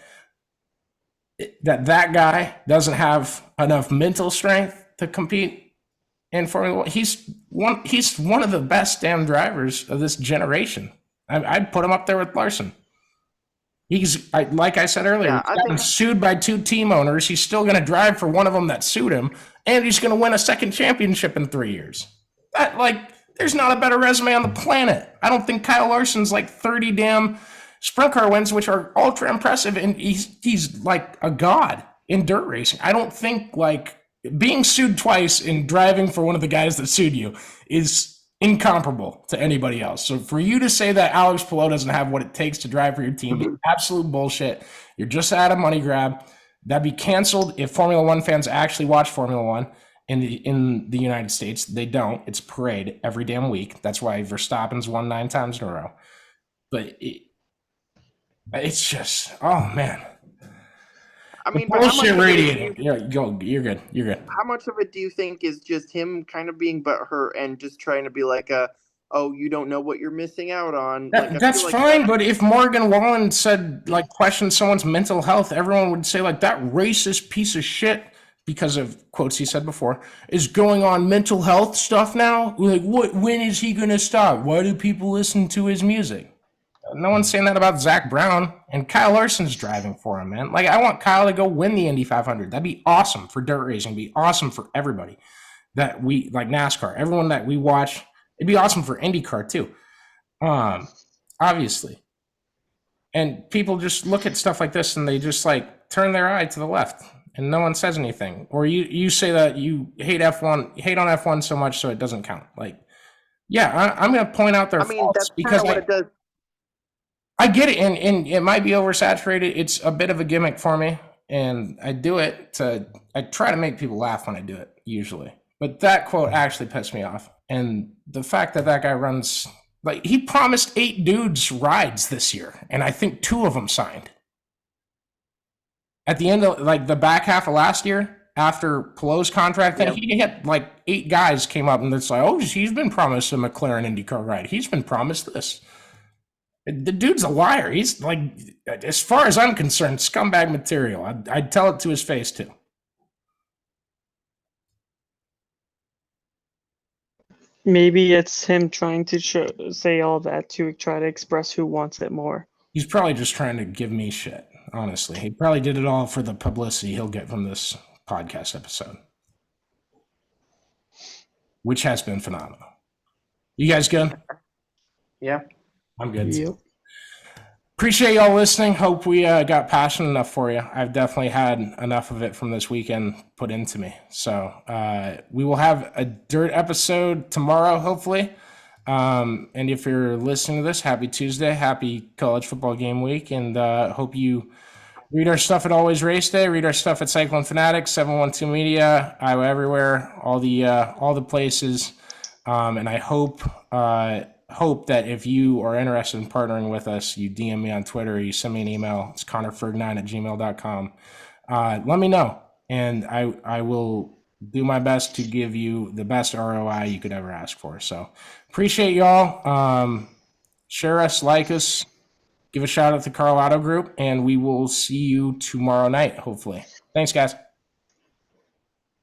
That guy doesn't have enough mental strength to compete in Formula One. He's one of the best damn drivers of this generation. I'd put him up there with Larson. Like I said earlier, he's gotten sued by 2 team owners. He's still going to drive for one of them that sued him, and he's going to win a second championship in 3 years. There's not a better resume on the planet. I don't think Kyle Larson's like 30 damn sprint car wins, which are ultra impressive, and he's like a god in dirt racing. I don't think like being sued twice and driving for one of the guys that sued you is incomparable to anybody else. So for you to say that Alex Palou doesn't have what it takes to drive for your team is absolute bullshit. You're just at a money grab. That'd be canceled if Formula One fans actually watch Formula One in the United States. They don't. It's parade every damn week. That's why Verstappen's won 9 times in a row. But it's just, oh man. I mean, but bullshit radiating. Yeah, you're good. You're good. How much of it do you think is just him kind of being butthurt and just trying to be like oh, you don't know what you're missing out on? That's fine, but if Morgan Wallen said, like, question someone's mental health, everyone would say, like, that racist piece of shit, because of quotes he said before, is going on mental health stuff now? Like, when is he going to stop? Why do people listen to his music? No one's saying that about Zach Brown, and Kyle Larson's driving for him, man. Like, I want Kyle to go win the Indy 500. That'd be awesome for dirt racing. It'd be awesome for everybody that we, like NASCAR, everyone that we watch. It'd be awesome for IndyCar too, obviously. And people just look at stuff like this and they just like turn their eye to the left, and no one says anything. Or you say that you hate on F1 so much so it doesn't count. Like, yeah, I'm going to point out their faults because what it does. I get it, and it might be oversaturated. It's a bit of a gimmick for me, and I do it I try to make people laugh when I do it, usually. But that quote actually pissed me off. And the fact that guy runs, like, he promised 8 dudes rides this year, and I think 2 of them signed. At the end of, like, the back half of last year, after Palou's contract, then he had, like, 8 guys came up, and it's like, oh, he's been promised a McLaren IndyCar ride. He's been promised this. The dude's a liar. He's, like, as far as I'm concerned, scumbag material. I'd tell it to his face, too. Maybe it's him trying to say all that to try to express who wants it more. He's probably just trying to give me shit, honestly. He probably did it all for the publicity he'll get from this podcast episode, which has been phenomenal. You guys good? Yeah. I'm good. Yep. Appreciate y'all listening. Hope we got passionate enough for you. I've definitely had enough of it from this weekend put into me. So we will have a dirt episode tomorrow, hopefully. And if you're listening to this, happy Tuesday, happy college football game week, and hope you read our stuff at Always Race Day, read our stuff at Cyclone Fanatics, 712 Media, Iowa Everywhere, all the places. And I hope that if you are interested in partnering with us, you DM me on Twitter, you send me an email. It's connorferg9@gmail.com. Let me know, and I will do my best to give you the best ROI you could ever ask for. So appreciate y'all. Share us, like us, give a shout out to Karl Auto Group, and we will see you tomorrow night, hopefully. Thanks, guys.